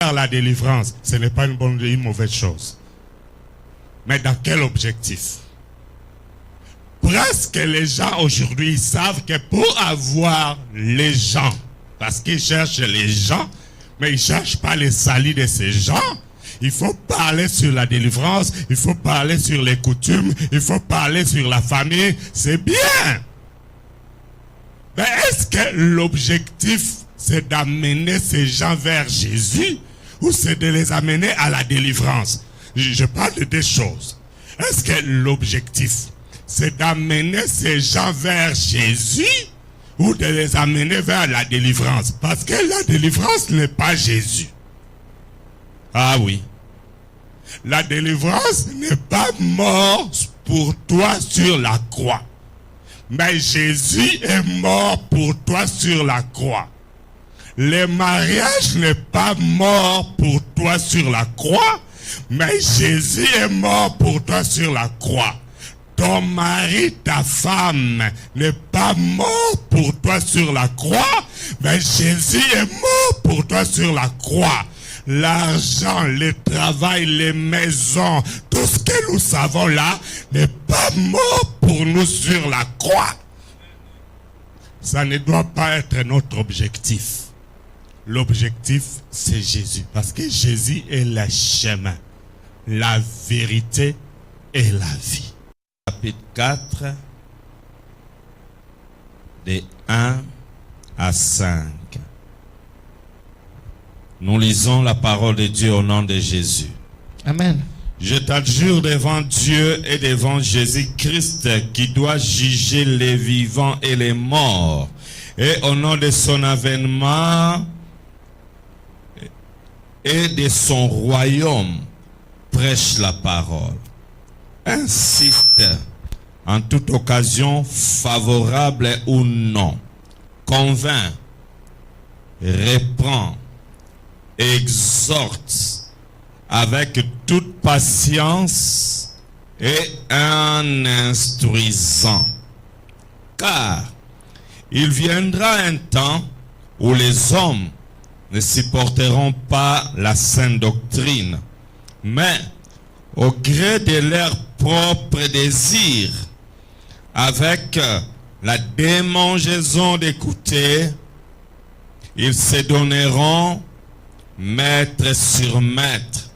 vers la délivrance, ce n'est pas une mauvaise chose. Mais dans quel objectif? Presque les gens aujourd'hui savent que pour avoir les gens, parce qu'ils cherchent les gens, mais ils ne cherchent pas les salis de ces gens, il faut parler sur la délivrance, il faut parler sur les coutumes, il faut parler sur la famille, c'est bien. Mais est-ce que l'objectif, c'est d'amener ces gens vers Jésus ou c'est de les amener à la délivrance? Je parle de deux choses. Est-ce que l'objectif, c'est d'amener ces gens vers Jésus ou de les amener vers la délivrance? Parce que la délivrance n'est pas Jésus. Ah oui. La délivrance n'est pas mort pour toi sur la croix. Mais Jésus est mort pour toi sur la croix. Le mariage n'est pas mort pour toi sur la croix, mais Jésus est mort pour toi sur la croix. Ton mari, ta femme n'est pas mort pour toi sur la croix, mais Jésus est mort pour toi sur la croix. L'argent, le travail, les maisons, tout ce que nous savons là n'est pas mort pour nous sur la croix. Ça ne doit pas être notre objectif. L'objectif, c'est Jésus. Parce que Jésus est le chemin, la vérité et la vie. Chapitre 4, de 1 à 5. Nous lisons la parole de Dieu au nom de Jésus. Amen. Je t'adjure devant Dieu et devant Jésus-Christ qui doit juger les vivants et les morts. Et au nom de son avènement et de son royaume, prêche la parole. Insiste en toute occasion, favorable ou non. Convainc, reprend, exhorte avec toute patience et en instruisant. Car il viendra un temps où les hommes ne supporteront pas la saine doctrine, mais au gré de leurs propres désirs, avec la démangeaison d'écouter, ils se donneront maître sur maître.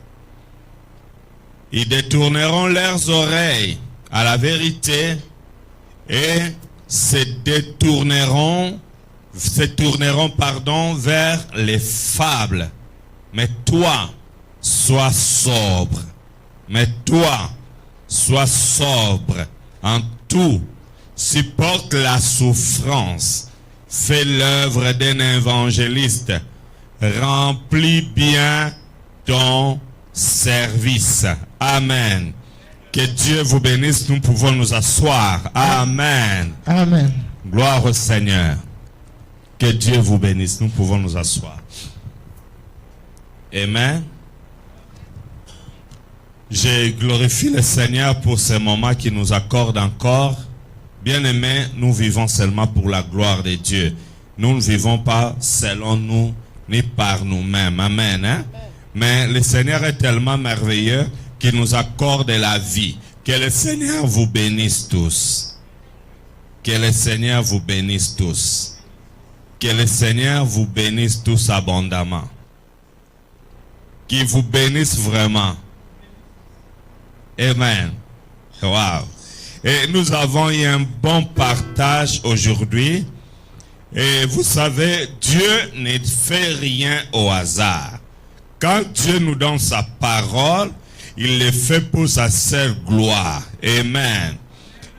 Ils détourneront leurs oreilles à la vérité et se tourneront vers les fables. Mais toi, sois sobre. Mais toi, sois sobre en tout. Supporte la souffrance. Fais l'œuvre d'un évangéliste. Remplis bien ton service. Amen. Que Dieu vous bénisse. Nous pouvons nous asseoir. Amen. Amen. Gloire au Seigneur. Que Dieu vous bénisse. Nous pouvons nous asseoir. Amen. Je glorifie le Seigneur pour ce moment qu'il nous accorde encore. Bien-aimés, nous vivons seulement pour la gloire de Dieu. Nous ne vivons pas selon nous, ni par nous-mêmes. Amen. Hein? Mais le Seigneur est tellement merveilleux qu'il nous accorde la vie. Que le Seigneur vous bénisse tous. Que le Seigneur vous bénisse tous. Que le Seigneur vous bénisse tous abondamment. Qu'il vous bénisse vraiment. Amen. Wow. Et nous avons eu un bon partage aujourd'hui. Et vous savez, Dieu ne fait rien au hasard. Quand Dieu nous donne sa parole, il le fait pour sa seule gloire. Amen.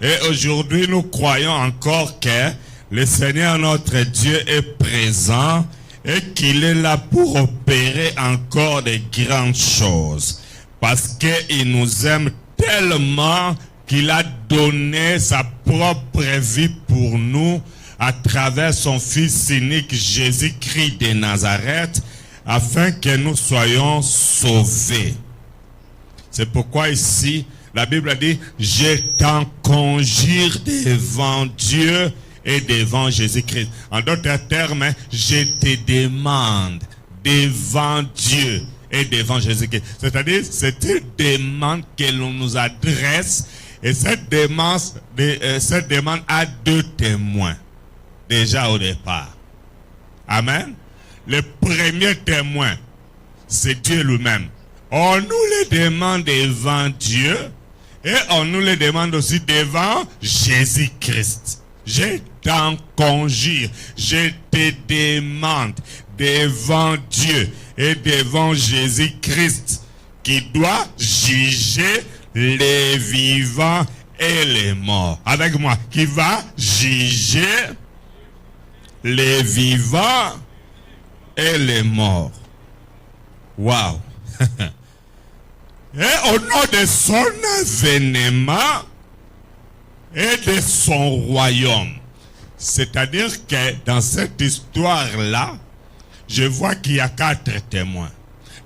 Et aujourd'hui, nous croyons encore que le Seigneur notre Dieu est présent et qu'il est là pour opérer encore de grandes choses. Parce qu'il nous aime tellement qu'il a donné sa propre vie pour nous à travers son Fils unique Jésus-Christ de Nazareth, afin que nous soyons sauvés. C'est pourquoi ici, la Bible a dit, je t'en conjure devant Dieu et devant Jésus-Christ. En d'autres termes, je te demande devant Dieu et devant Jésus-Christ. C'est-à-dire, c'est une demande que l'on nous adresse, et cette demande a deux témoins, déjà au départ. Amen. Le premier témoin, c'est Dieu lui-même. On nous les demande devant Dieu, et on nous les demande aussi devant Jésus-Christ. Je t'en conjure, je te demande devant Dieu et devant Jésus-Christ, qui doit juger les vivants et les morts. Avec moi, qui va juger les vivants et les morts. Waouh! Et au nom de son avènement et de son royaume. C'est-à-dire que dans cette histoire-là, je vois qu'il y a 4 témoins.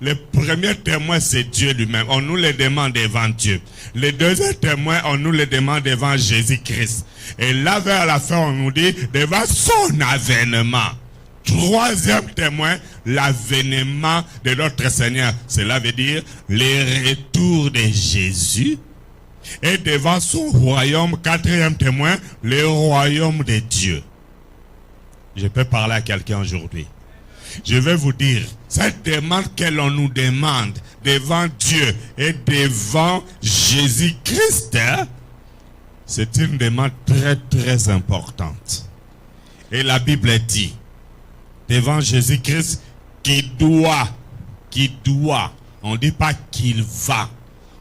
Le premier témoin, c'est Dieu lui-même. On nous le demande devant Dieu. Le deuxième témoin, on nous le demande devant Jésus-Christ. Et là, vers la fin, on nous dit devant son avènement. Troisième témoin, l'avènement de notre Seigneur. Cela veut dire le retour de Jésus. Et devant son royaume, quatrième témoin, le royaume de Dieu. Je peux parler à quelqu'un aujourd'hui. Je vais vous dire, cette demande que l'on nous demande devant Dieu et devant Jésus-Christ, c'est une demande très très importante. Et la Bible dit, devant Jésus-Christ, qui doit, on ne dit pas qu'il va,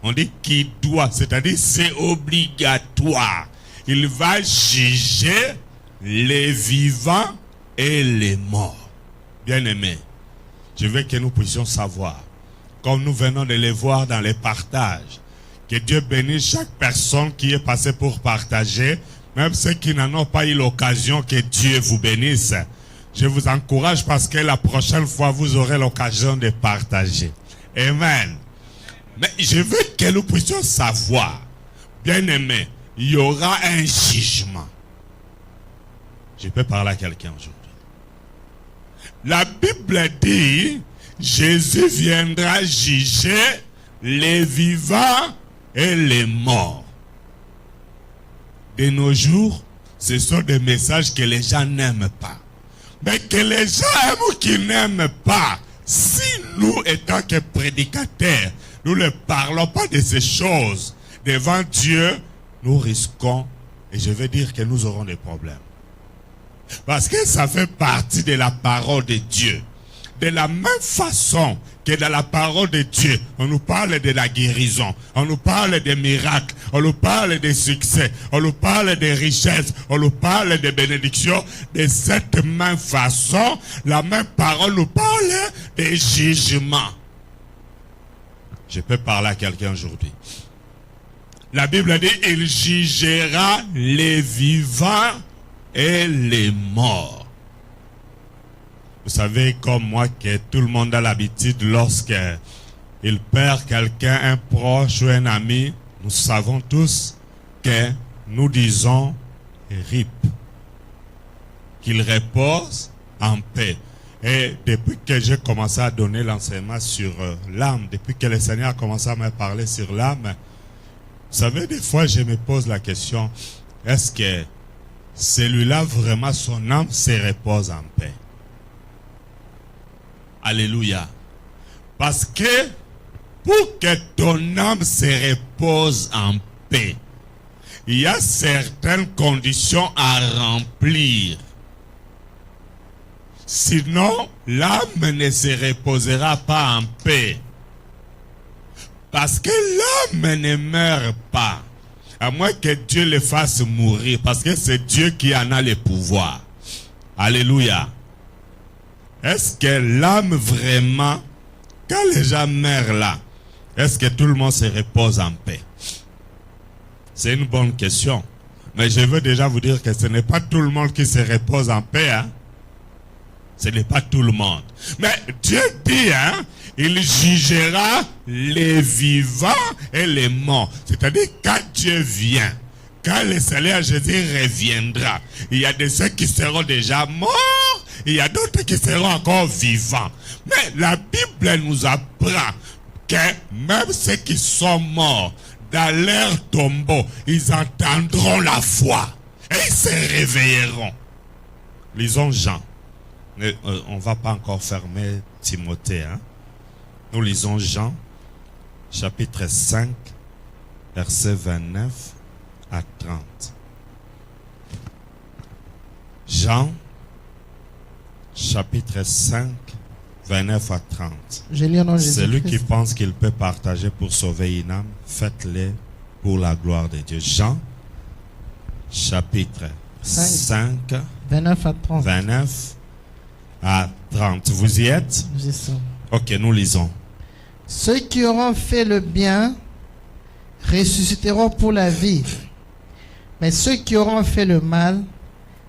on dit qu'il doit, c'est-à-dire c'est obligatoire. Il va juger les vivants et les morts. Bien-aimés, je veux que nous puissions savoir, comme nous venons de les voir dans les partages, que Dieu bénisse chaque personne qui est passée pour partager, même ceux qui n'en ont pas eu l'occasion, que Dieu vous bénisse. Je vous encourage parce que la prochaine fois, vous aurez l'occasion de partager. Amen. Mais je veux que nous puissions savoir, bien-aimés, il y aura un jugement. Je peux parler à quelqu'un aujourd'hui. La Bible dit, Jésus viendra juger les vivants et les morts. De nos jours, ce sont des messages que les gens n'aiment pas. Mais que les gens aiment ou qu'ils n'aiment pas, si nous, étant que prédicateurs, nous ne parlons pas de ces choses devant Dieu, nous risquons, et je vais dire que nous aurons des problèmes. Parce que ça fait partie de la parole de Dieu. De la même façon que dans la parole de Dieu, on nous parle de la guérison, on nous parle des miracles, on nous parle des succès, on nous parle des richesses, on nous parle des bénédictions. De cette même façon, la même parole nous parle des jugements. Je peux parler à quelqu'un aujourd'hui. La Bible dit, il jugera les vivants et les morts. Vous savez comme moi que tout le monde a l'habitude, lorsque il perd quelqu'un, un proche ou un ami, nous savons tous que nous disons RIP, qu'il repose en paix. Et depuis que j'ai commencé à donner l'enseignement sur l'âme, depuis que le Seigneur a commencé à me parler sur l'âme, vous savez, des fois je me pose la question, est-ce que celui-là vraiment son âme se repose en paix? Alléluia. Parce que pour que ton âme se repose en paix, il y a certaines conditions à remplir. Sinon, l'âme ne se reposera pas en paix. Parce que l'âme ne meurt pas. À moins que Dieu le fasse mourir. Parce que c'est Dieu qui en a le pouvoir. Alléluia. Est-ce que l'âme vraiment, quand les gens meurent là, est-ce que tout le monde se repose en paix? C'est une bonne question. Mais je veux déjà vous dire que ce n'est pas tout le monde qui se repose en paix. Hein? Ce n'est pas tout le monde. Mais Dieu dit, hein, il jugera les vivants et les morts. C'est-à-dire, quand Dieu vient, quand le Seigneur Jésus reviendra, il y a de ceux qui seront déjà morts, il y a d'autres qui seront encore vivants. Mais la Bible nous apprend que même ceux qui sont morts, dans leur tombeau, ils entendront la voix et ils se réveilleront. Lisons Jean. On ne va pas encore fermer Timothée. Hein? Nous lisons Jean, chapitre 5, versets 29 à 30. Jean, chapitre 5, 29 à 30. Celui qui pense qu'il peut partager pour sauver une âme, faites-le pour la gloire de Dieu. Jean, chapitre 5, 29 à 30. 29 à 30. Vous y êtes? Nous y sommes. Ok, nous lisons. Ceux qui auront fait le bien ressusciteront pour la vie, mais ceux qui auront fait le mal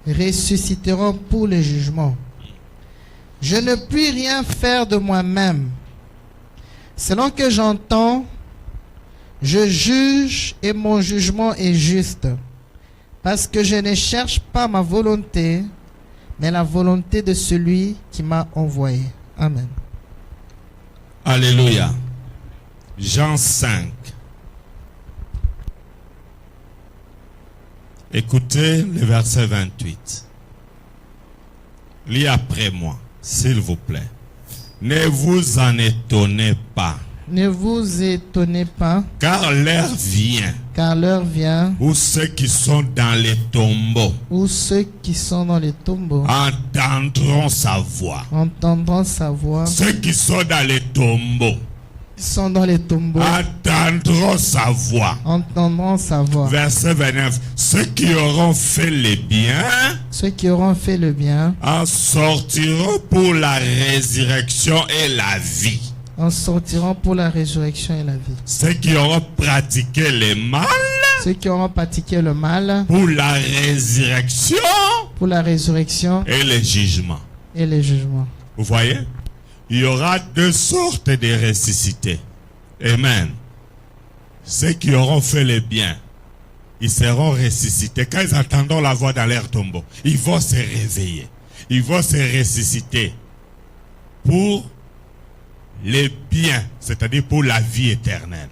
ressusciteront pour le jugement. Je ne puis rien faire de moi-même. Selon que j'entends, je juge et mon jugement est juste, parce que je ne cherche pas ma volonté, mais la volonté de celui qui m'a envoyé. Amen. Alléluia. Jean 5. Écoutez le verset 28. Lis après moi, s'il vous plaît. Ne vous en étonnez pas. Ne vous étonnez pas, Car l'heure vient car l'heure vient où ceux qui sont dans les tombeaux où ceux qui sont dans les tombeaux entendront sa voix. entendront sa voix. Ceux qui sont dans les tombeaux Ils sont dans les tombeaux entendront sa voix. entendront sa voix. Verset 29. Ceux qui auront fait les biens Ceux qui auront fait le bien en sortiront pour la résurrection et la vie. en sortiront pour la résurrection et la vie. Ceux qui auront pratiqué le mal Ceux qui auront pratiqué le mal pour la résurrection pour la résurrection et le jugement. et le jugement. Vous voyez? Il y aura deux sortes de ressuscités. Amen. Ceux qui auront fait le bien, ils seront ressuscités. Quand ils entendront la voix dans leur tombeau, ils vont se réveiller. Ils vont se ressusciter pour les biens, c'est-à-dire pour la vie éternelle.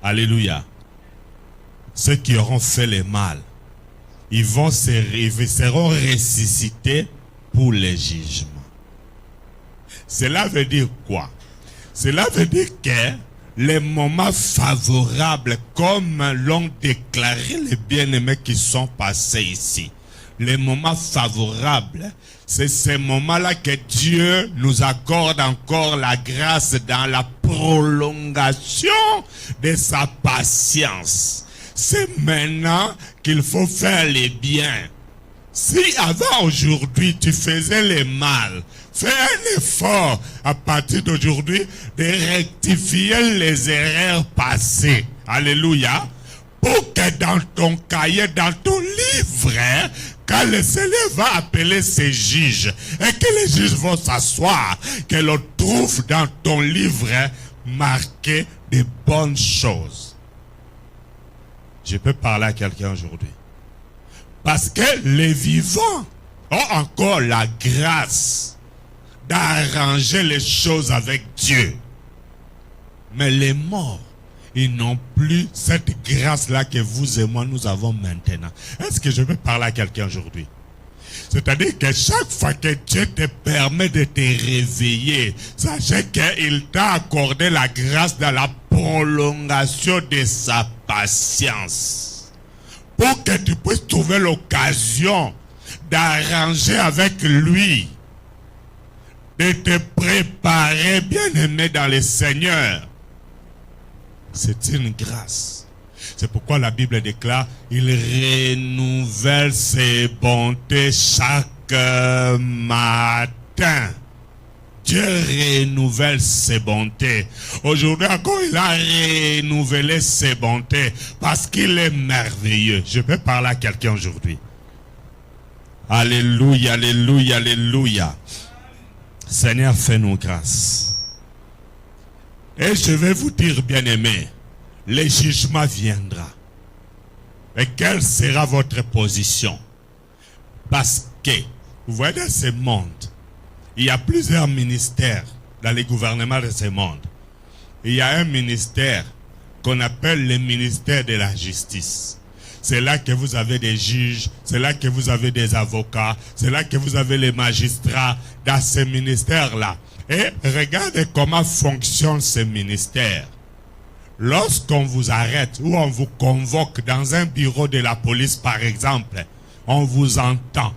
Alléluia. Ceux qui auront fait le mal, ils seront ressuscités pour le jugement. Cela veut dire quoi? Cela veut dire que les moments favorables, comme l'ont déclaré les bien-aimés qui sont passés ici, les moments favorables, c'est ces moments-là que Dieu nous accorde encore la grâce dans la prolongation de sa patience. C'est maintenant qu'il faut faire les biens. Si avant aujourd'hui tu faisais le mal, fais un effort à partir d'aujourd'hui de rectifier les erreurs passées. Alléluia. Pour que dans ton cahier, dans ton livret, quand le Seigneur va appeler ses juges et que les juges vont s'asseoir, que l'on trouve dans ton livret marqué de bonnes choses. Je peux parler à quelqu'un aujourd'hui. Parce que les vivants ont encore la grâce d'arranger les choses avec Dieu. Mais les morts, ils n'ont plus cette grâce-là que vous et moi, nous avons maintenant. Est-ce que je peux parler à quelqu'un aujourd'hui? C'est-à-dire que chaque fois que Dieu te permet de te réveiller, sachez qu'il t'a accordé la grâce dans la prolongation de sa patience. Pour que tu puisses trouver l'occasion d'arranger avec lui, de te préparer, bien-aimé dans le Seigneur. C'est une grâce. C'est pourquoi la Bible déclare, il renouvelle ses bontés chaque matin. Dieu renouvelle ses bontés. Aujourd'hui encore, il a renouvelé ses bontés parce qu'il est merveilleux. Je peux parler à quelqu'un aujourd'hui. Alléluia, alléluia, alléluia. Seigneur, fais-nous grâce. Et je vais vous dire, bien-aimés, le jugement viendra. Et quelle sera votre position? Parce que, vous voyez, dans ce monde, il y a plusieurs ministères dans les gouvernements de ce monde. Il y a un ministère qu'on appelle le ministère de la justice. C'est là que vous avez des juges, c'est là que vous avez des avocats, c'est là que vous avez les magistrats dans ce ministère-là. Et regardez comment fonctionne ce ministère. Lorsqu'on vous arrête ou on vous convoque dans un bureau de la police, par exemple, on vous entend.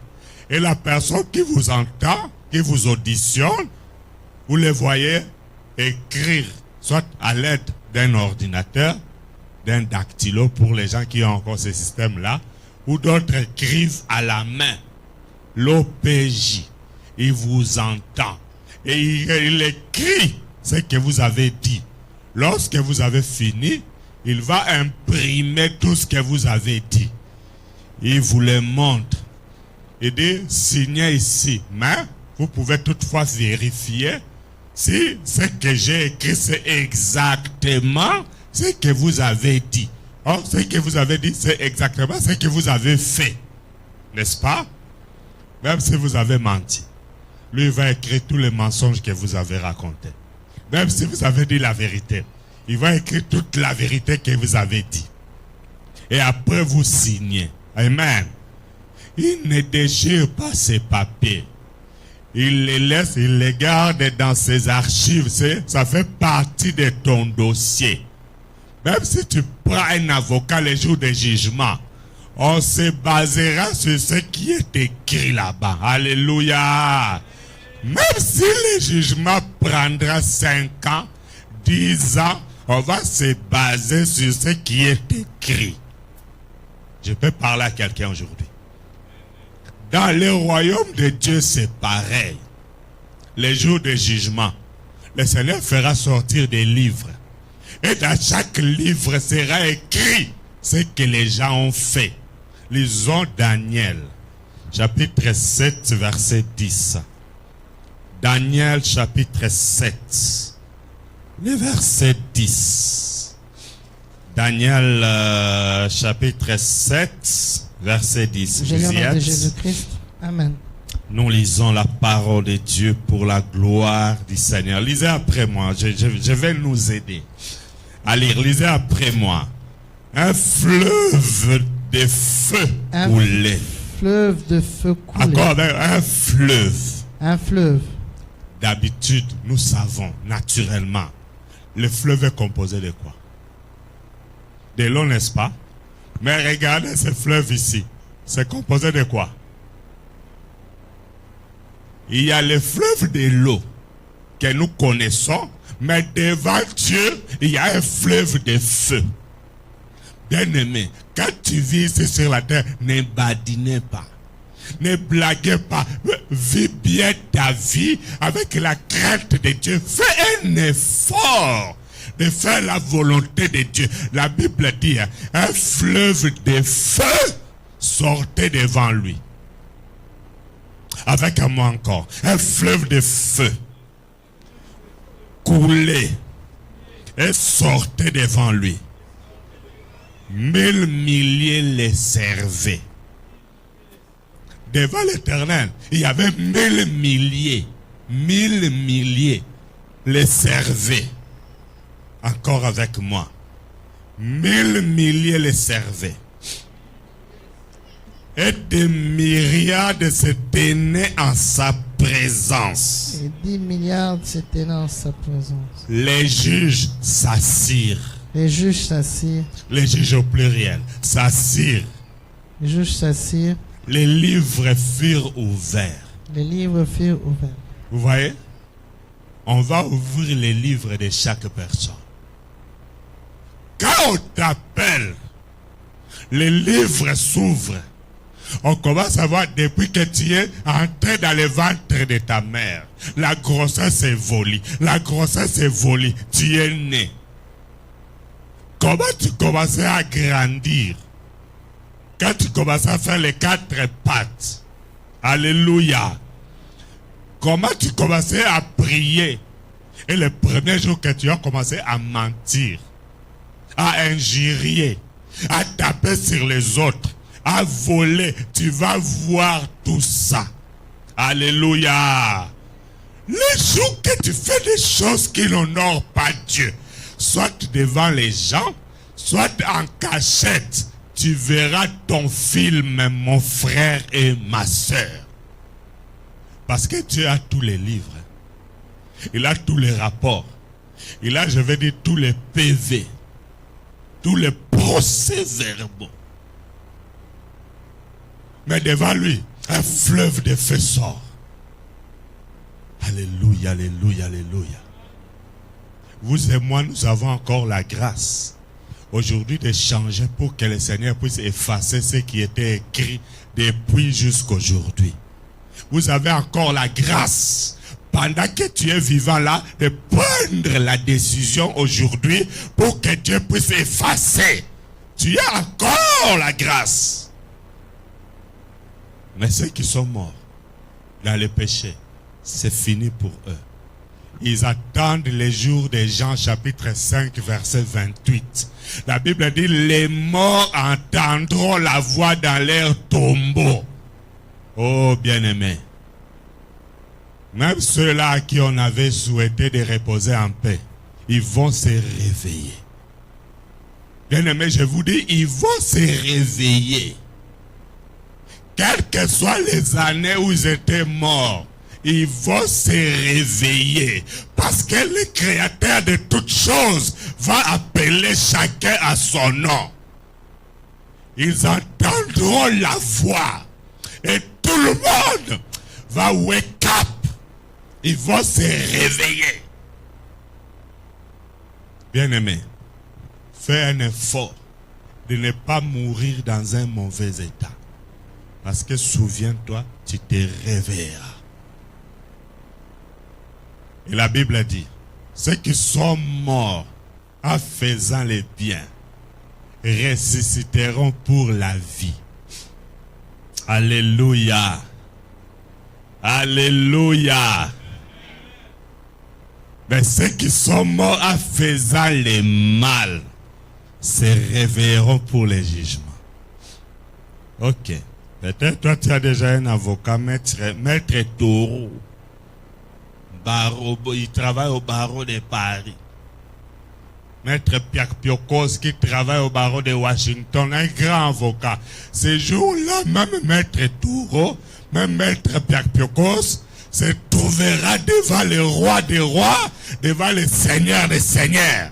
Et la personne qui vous entend, qui vous auditionne, vous le voyez écrire, soit à l'aide d'un ordinateur, d'un dactylo pour les gens qui ont encore ce système-là, ou d'autres écrivent à la main. L'OPJ, il vous entend. Et il écrit ce que vous avez dit. Lorsque vous avez fini, il va imprimer tout ce que vous avez dit. Il vous le montre. Il dit, signez ici. Mais vous pouvez toutefois vérifier si ce que j'ai écrit, c'est exactement ce que vous avez dit. Or, ce que vous avez dit, c'est exactement ce que vous avez fait. N'est-ce pas? Même si vous avez menti. Lui, il va écrire tous les mensonges que vous avez racontés. Même si vous avez dit la vérité, il va écrire toute la vérité que vous avez dit. Et après, vous signez. Amen. Il ne déchire pas ses papiers. Il les laisse, il les garde dans ses archives. Ça fait partie de ton dossier. Même si tu prends un avocat le jour du jugement, on se basera sur ce qui est écrit là-bas. Alléluia. Même si le jugement prendra 5 ans, 10 ans, on va se baser sur ce qui est écrit. Je peux parler à quelqu'un aujourd'hui. Dans le royaume de Dieu, c'est pareil. Les jours de jugement, le Seigneur fera sortir des livres. Et dans chaque livre sera écrit ce que les gens ont fait. Lisons Daniel, chapitre 7, verset 10. Daniel, chapitre 7, le verset 10. Daniel, chapitre 7, verset 10. J'ai le nom de Jésus-Christ. Amen. Nous lisons la parole de Dieu pour la gloire du Seigneur. Lisez après moi, je vais nous aider à lire. Lisez après moi. Un fleuve de feu coulait. Fleuve de feu coulait. Encore un fleuve. Un fleuve. D'habitude, nous savons naturellement, le fleuve est composé de quoi? De l'eau, n'est-ce pas? Mais regardez ce fleuve ici. C'est composé de quoi? Il y a le fleuve de l'eau que nous connaissons, mais devant Dieu, il y a un fleuve de feu. Bien-aimé, quand tu vis ici sur la terre, ne badinez pas. Ne blaguez pas. Vis bien ta vie avec la crainte de Dieu. Fais un effort de faire la volonté de Dieu. La Bible dit, un fleuve de feu sortait devant lui. Avec moi encore. Un fleuve de feu coulait et sortait devant lui. 1000 milliers les servaient. Devant l'Éternel, il y avait 1000 milliers. 1000 milliers les servaient. Encore avec moi. 1000 milliers les servaient. Et des myriades se tenaient en sa présence. Et 10 milliards se tenaient en sa présence. Les juges s'assirent. Les juges s'assirent. Les juges au pluriel s'assirent. Les juges s'assirent. Les livres furent ouverts. Les livres furent ouverts. Vous voyez? On va ouvrir les livres de chaque personne. Quand on t'appelle, les livres s'ouvrent. On commence à voir depuis que tu es entré dans le ventre de ta mère. La grossesse est volée. La grossesse est volée. Tu es né. Comment tu commençais à grandir? Quand tu commençais à faire les 4 pattes. Alléluia. Comment tu commençais à prier? Et le premier jour que tu as commencé à mentir, à injurier, à taper sur les autres, à voler. Tu vas voir tout ça. Alléluia. Les jours que tu fais des choses qui n'honorent pas Dieu, soit devant les gens, soit en cachette, tu verras ton film, mon frère et ma soeur. Parce que Dieu a tous les livres. Il a tous les rapports. Il a, je vais dire, tous les PV. Tous les procès-verbaux. Mais devant lui, un fleuve de feu sort. Alléluia, alléluia, alléluia. Vous et moi, nous avons encore la grâce aujourd'hui de changer pour que le Seigneur puisse effacer ce qui était écrit depuis jusqu'aujourd'hui. Vous avez encore la grâce, pendant que tu es vivant là, de prendre la décision aujourd'hui pour que Dieu puisse effacer. Tu as encore la grâce. Mais ceux qui sont morts dans le péché, c'est fini pour eux. Ils attendent les jours de Jean chapitre 5 verset 28. La Bible dit, les morts entendront la voix dans leur tombeau. Oh bien-aimés, même ceux-là à qui on avait souhaité de reposer en paix, ils vont se réveiller. Bien-aimés, je vous dis, ils vont se réveiller. Quelles que soient les années où ils étaient morts, ils vont se réveiller. Parce que le Créateur de toutes choses va appeler chacun à son nom. Ils entendront la voix. Et tout le monde va wake up. Ils vont se réveiller. Bien-aimé, fais un effort de ne pas mourir dans un mauvais état. Parce que souviens-toi, tu te réveilleras. Et la Bible dit, ceux qui sont morts en faisant les biens ressusciteront pour la vie. Alléluia. Alléluia. Mais ceux qui sont morts en faisant les mal se réveilleront pour les jugements. Ok. Peut-être toi tu as déjà un avocat, maître Taureau. Il travaille au barreau de Paris. Maître Pierre Piocos qui travaille au barreau de Washington, un grand avocat. Ce jour-là, même Maître Taureau, même Maître Pierre Piocos se trouvera devant le roi des rois, devant le Seigneur des seigneurs.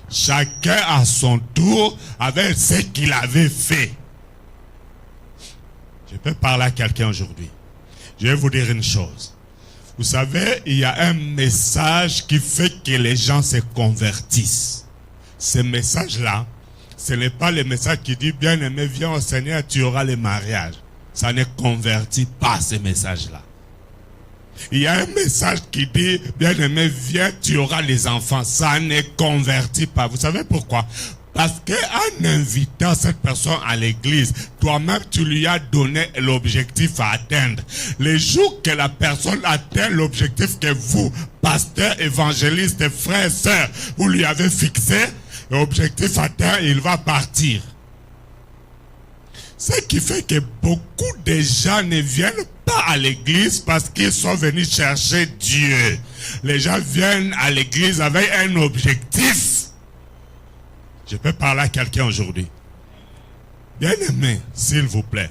Chacun à son tour avec ce qu'il avait fait. Je peux parler à quelqu'un aujourd'hui. Je vais vous dire une chose. Vous savez, il y a un message qui fait que les gens se convertissent. Ce message-là, ce n'est pas le message qui dit, bien-aimé, viens au Seigneur, tu auras le mariage. Ça ne convertit pas ce message-là. Il y a un message qui dit, bien-aimé, viens, tu auras les enfants. Ça ne convertit pas. Vous savez pourquoi? Parce qu'en invitant cette personne à l'église, toi-même tu lui as donné l'objectif à atteindre. Le jour que la personne atteint l'objectif que vous, pasteurs, évangélistes, frères, sœurs, vous lui avez fixé, l'objectif atteint, il va partir. Ce qui fait que beaucoup de gens ne viennent pas à l'église parce qu'ils sont venus chercher Dieu. Les gens viennent à l'église avec un objectif. Je peux parler à quelqu'un aujourd'hui. Bien-aimé, s'il vous plaît,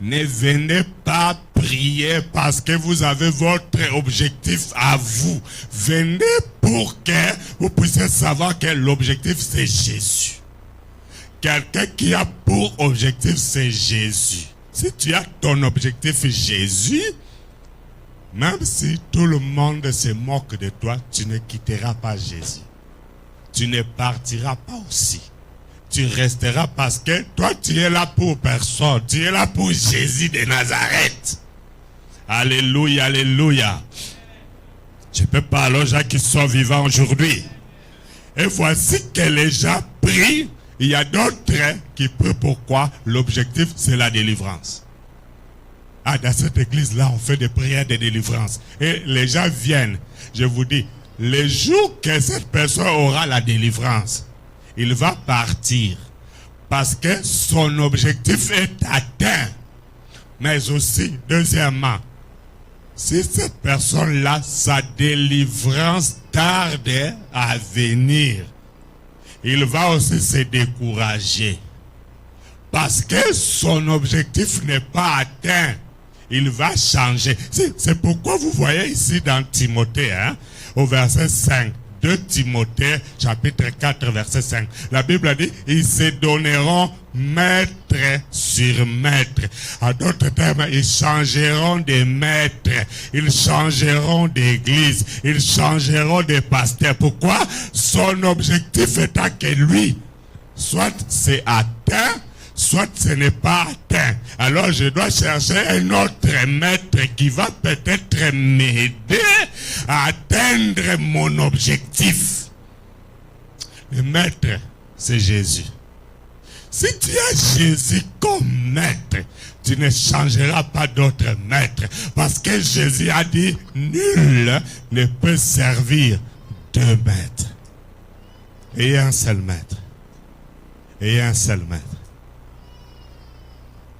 ne venez pas prier parce que vous avez votre objectif à vous. Venez pour que vous puissiez savoir que l'objectif c'est Jésus. Quelqu'un qui a pour objectif c'est Jésus. Si tu as ton objectif Jésus, même si tout le monde se moque de toi, tu ne quitteras pas Jésus. Tu ne partiras pas aussi. Tu resteras parce que toi, tu es là pour personne. Tu es là pour Jésus de Nazareth. Alléluia, alléluia. Je peux parler aux gens qui sont vivants aujourd'hui. Et voici que les gens prient. Il y a d'autres qui prient pourquoi? L'objectif, c'est la délivrance. Ah, dans cette église-là, on fait des prières de délivrance. Et les gens viennent. Je vous dis, le jour que cette personne aura la délivrance, il va partir parce que son objectif est atteint. Mais aussi, deuxièmement, si cette personne-là, sa délivrance tarde à venir, il va aussi se décourager. Parce que son objectif n'est pas atteint. Il va changer. C'est pourquoi vous voyez ici dans Timothée, au verset 5. 2 Timothée, chapitre 4, verset 5. La Bible a dit, ils se donneront maître sur maître. En d'autres termes, ils changeront de maître. Ils changeront d'église. Ils changeront de pasteur. Pourquoi? Son objectif étant que lui, soit c'est atteint, soit ce n'est pas atteint. Alors je dois chercher un autre maître qui va peut-être m'aider à atteindre mon objectif. Le maître, c'est Jésus. Si tu as Jésus comme maître, tu ne changeras pas d'autre maître. Parce que Jésus a dit, nul ne peut servir deux maîtres. Et un seul maître. Et un seul maître.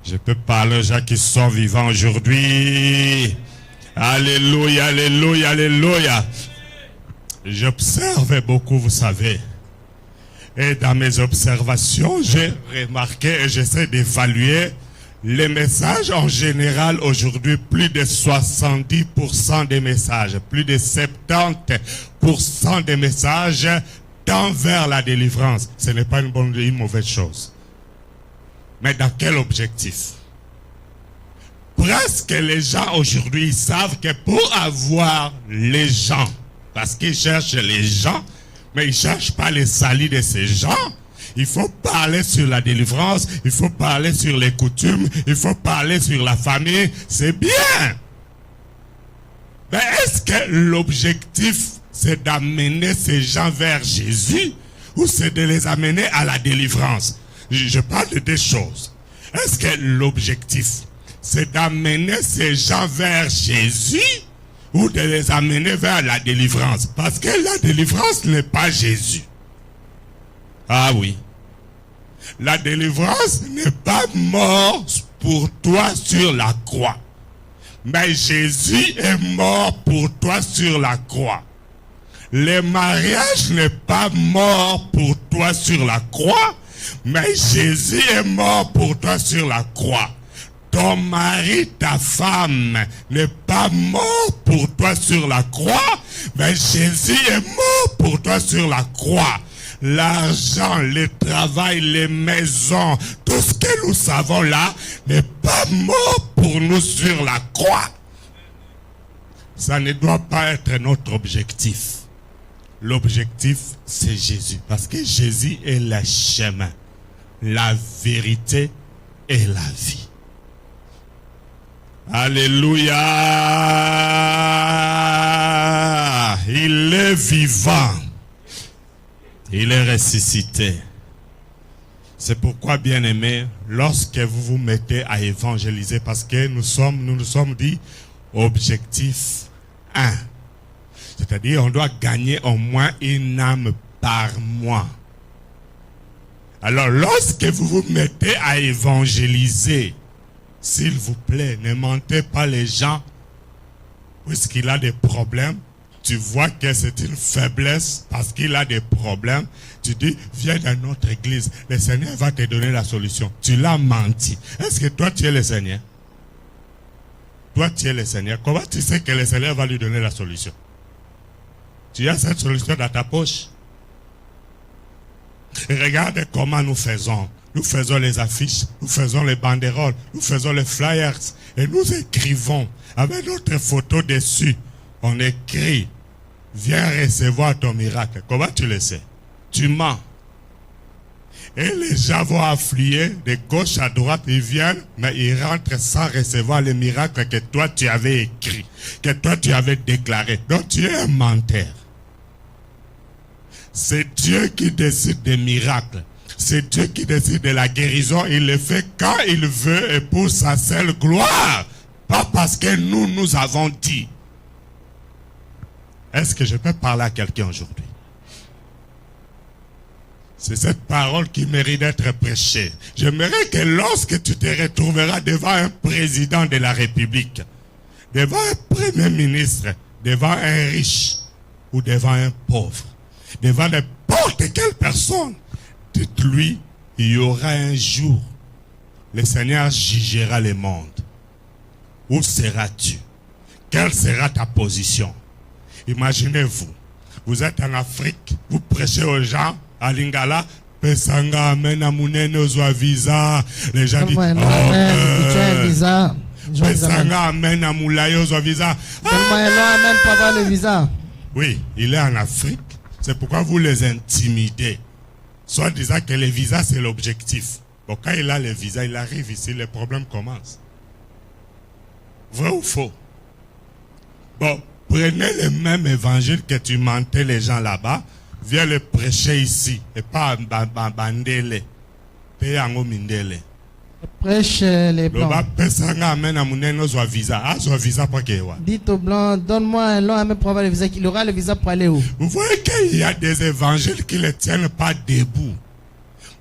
Je peux parler aux gens qui sont vivants aujourd'hui. Alléluia, alléluia, alléluia. J'observe beaucoup, vous savez. Et dans mes observations, j'ai remarqué et j'essaie d'évaluer les messages en général aujourd'hui. Plus de 70% des messages, plus de 70% des messages tendent vers la délivrance. Ce n'est pas une mauvaise chose. Mais dans quel objectif? Presque les gens aujourd'hui savent que pour avoir les gens, parce qu'ils cherchent les gens, mais ils ne cherchent pas les salis de ces gens, il faut parler sur la délivrance, il faut parler sur les coutumes, il faut parler sur la famille, c'est bien. Mais est-ce que l'objectif, c'est d'amener ces gens vers Jésus ou c'est de les amener à la délivrance? Je parle de deux choses. Est-ce que l'objectif, c'est d'amener ces gens vers Jésus ou de les amener vers la délivrance? Parce que la délivrance n'est pas Jésus. Ah oui. La délivrance n'est pas mort pour toi sur la croix. Mais Jésus est mort pour toi sur la croix. Le mariage n'est pas mort pour toi sur la croix. Mais Jésus est mort pour toi sur la croix. Ton mari, ta femme n'est pas mort pour toi sur la croix, mais Jésus est mort pour toi sur la croix. L'argent, le travail, les maisons, tout ce que nous savons là n'est pas mort pour nous sur la croix. Ça ne doit pas être notre objectif. L'objectif, c'est Jésus. Parce que Jésus est le chemin, la vérité et la vie. Alléluia! Il est vivant. Il est ressuscité. C'est pourquoi, bien-aimés, lorsque vous vous mettez à évangéliser, parce que nous nous sommes dit, objectif 1. C'est-à-dire, on doit gagner au moins une âme par mois. Alors, lorsque vous vous mettez à évangéliser, s'il vous plaît, ne mentez pas les gens, puisqu'il a des problèmes. Tu vois que c'est une faiblesse parce qu'il a des problèmes. Tu dis, viens dans notre église. Le Seigneur va te donner la solution. Tu l'as menti. Est-ce que toi, tu es le Seigneur? Toi, tu es le Seigneur. Comment tu sais que le Seigneur va lui donner la solution? Tu as cette solution dans ta poche. Regarde comment nous faisons. Nous faisons les affiches, nous faisons les banderoles, nous faisons les flyers. Et nous écrivons avec notre photo dessus. On écrit, viens recevoir ton miracle. Comment tu le sais? Tu mens. Et les gens vont affluer de gauche à droite, ils viennent, mais ils rentrent sans recevoir le miracle que toi tu avais écrit, que toi tu avais déclaré. Donc tu es un menteur. C'est Dieu qui décide des miracles. C'est Dieu qui décide de la guérison. Il le fait quand il veut et pour sa seule gloire. Pas parce que nous avons dit. Est-ce que je peux parler à quelqu'un aujourd'hui? C'est cette parole qui mérite d'être prêchée. J'aimerais que lorsque tu te retrouveras devant un président de la République, devant un premier ministre, devant un riche ou devant un pauvre, devant n'importe quelle personne, dites-lui, il y aura un jour, le Seigneur jugera le monde. Où seras-tu? Quelle sera ta position? Imaginez-vous, vous êtes en Afrique, vous prêchez aux gens, à Lingala, Pesanga, amen, amunene, ozwa visa. Les gens disent, visa. Pesanga, amen, amoulaye, ozwa visa. Amen pour avoir le visa. Oui, il est en Afrique. C'est pourquoi vous les intimidez. Soit disant que le visa, c'est l'objectif. Bon, quand il a le visa, il arrive ici, les problèmes commencent. Vrai ou faux? Bon, prenez le même évangile que tu mentais les gens là-bas, viens le prêcher ici, et pas bandele. Peyango mindele. Prêche les blancs. Dites aux blancs, donne-moi un long amen pour avoir le visa. Il aura le visa pour aller où? Vous voyez qu'il y a des évangiles qui ne tiennent pas debout.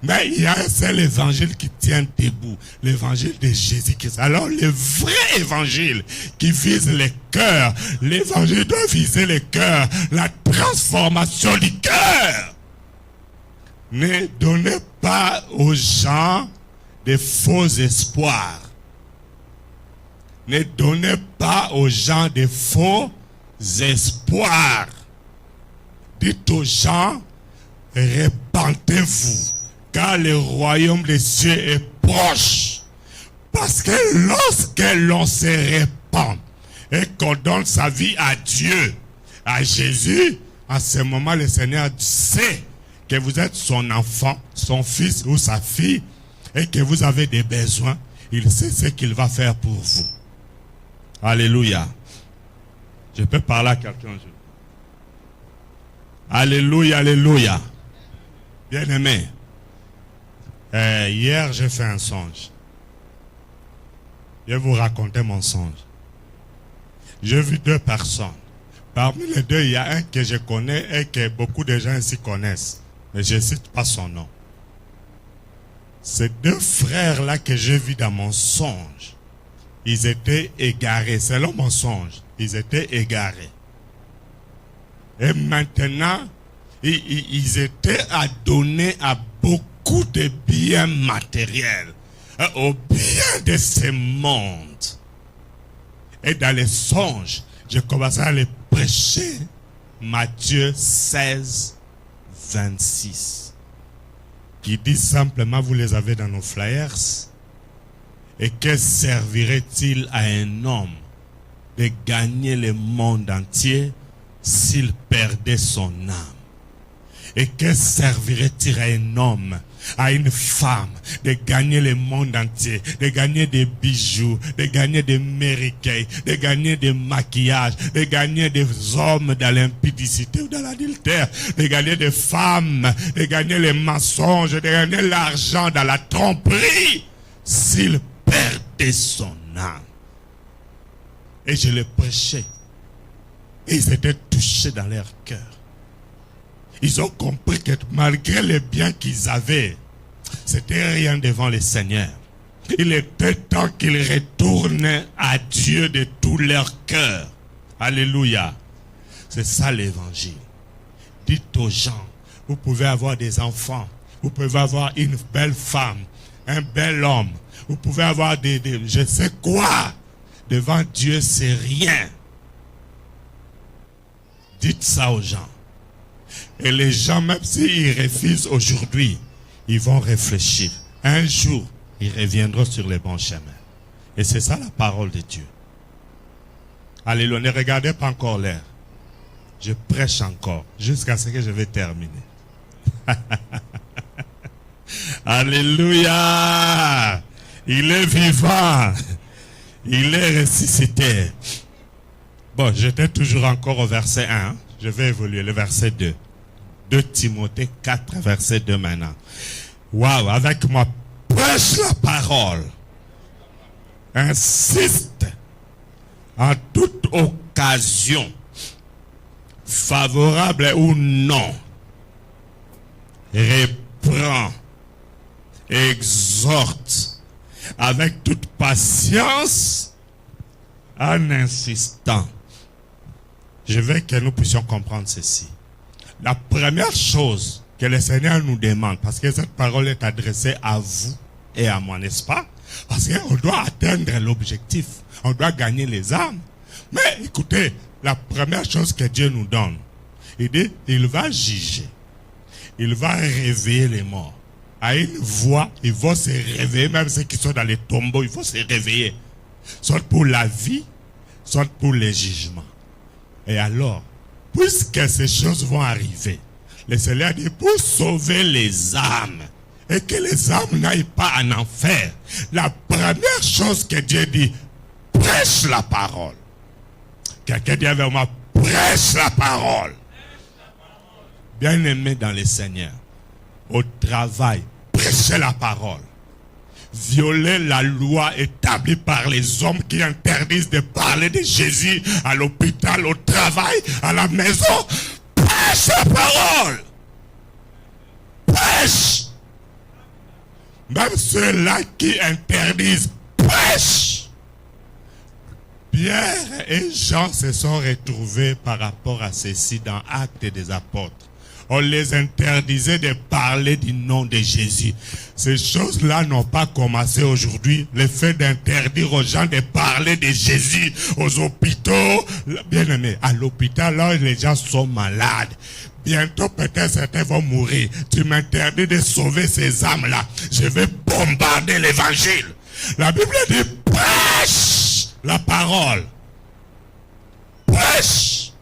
Mais il y a un seul évangile qui tient debout, l'évangile de Jésus-Christ. Alors le vrai évangile qui vise les cœurs, l'évangile doit viser les cœurs, la transformation du cœur. Ne donnez pas aux gens des faux espoirs. Ne donnez pas aux gens des faux espoirs. Dites aux gens, répentez-vous, car le royaume des cieux est proche. Parce que lorsque l'on se répand et qu'on donne sa vie à Dieu, à Jésus, à ce moment, le Seigneur sait que vous êtes son enfant, son fils ou sa fille, et que vous avez des besoins. Il sait ce qu'il va faire pour vous. Alléluia. Je peux parler à quelqu'un. Alléluia, alléluia. Bien-aimé. Hier, j'ai fait un songe. Je vais vous raconter mon songe. J'ai vu deux personnes. Parmi les deux, il y a un que je connais et que beaucoup de gens ici connaissent. Mais je ne cite pas son nom. Ces deux frères-là que j'ai vus dans mon songe, ils étaient égarés. Selon mon songe, ils étaient égarés. Et maintenant, ils étaient adonnés à beaucoup de biens matériels, aux biens de ce monde. Et dans les songes, j'ai commencé à les prêcher. Matthieu 16, 26. Qui dit simplement, vous les avez dans nos flyers. Et que servirait-il à un homme de gagner le monde entier s'il perdait son âme? Et que servirait-il à un homme, à une femme, de gagner le monde entier, de gagner des bijoux, de gagner des méricailles, de gagner des maquillages, de gagner des hommes dans l'impudicité ou dans l'adultère, de gagner des femmes, de gagner les mensonges, de gagner l'argent dans la tromperie, s'il perdait son âme? Et je les prêchais. Et ils étaient touchés dans leur cœur. Ils ont compris que malgré les biens qu'ils avaient, c'était rien devant le Seigneur. Il était temps qu'ils retournent à Dieu de tout leur cœur. Alléluia. C'est ça l'évangile. Dites aux gens, vous pouvez avoir des enfants, vous pouvez avoir une belle femme, un bel homme, vous pouvez avoir des je sais quoi. Devant Dieu, c'est rien. Dites ça aux gens. Et les gens, même s'ils refusent aujourd'hui, ils vont réfléchir. Un jour, ils reviendront sur les bons chemins. Et c'est ça la parole de Dieu. Alléluia, ne regardez pas encore l'air. Je prêche encore, jusqu'à ce que je vais terminer. Alléluia. Il est vivant. Il est ressuscité. Bon, j'étais toujours encore au verset 1. Je vais évoluer, le verset 2. 2 Timothée 4, verset 2 maintenant. Waouh, avec moi, prêche la parole. Insiste en toute occasion, favorable ou non. reprend, exhorte avec toute patience en insistant. Je veux que nous puissions comprendre ceci. La première chose que le Seigneur nous demande, parce que cette parole est adressée à vous et à moi, n'est-ce pas? Parce qu'on doit atteindre l'objectif. On doit gagner les âmes. Mais écoutez, la première chose que Dieu nous donne, il dit, il va juger. Il va réveiller les morts. À une voix, ils vont se réveiller, même ceux qui sont dans les tombeaux, ils vont se réveiller. Soit pour la vie, soit pour les jugements. Et alors, puisque ces choses vont arriver, le Seigneur dit pour sauver les âmes et que les âmes n'aillent pas en enfer, la première chose que Dieu dit, prêche la parole. Quelqu'un dit avec moi, prêche la parole. Bien-aimé dans le Seigneur, au travail, prêchez la parole. Violer la loi établie par les hommes qui interdisent de parler de Jésus à l'hôpital, au travail, à la maison. Prêche la parole. Prêche. Même ceux-là qui interdisent, prêche. Pierre et Jean se sont retrouvés par rapport à ceci dans Actes des Apôtres. On les interdisait de parler du nom de Jésus. Ces choses-là n'ont pas commencé aujourd'hui. Le fait d'interdire aux gens de parler de Jésus aux hôpitaux. Bien aimé, à l'hôpital, là, les gens sont malades. Bientôt, peut-être certains vont mourir. Tu m'interdis de sauver ces âmes-là. Je vais bombarder l'évangile. La Bible dit, prêche la parole. Prêche.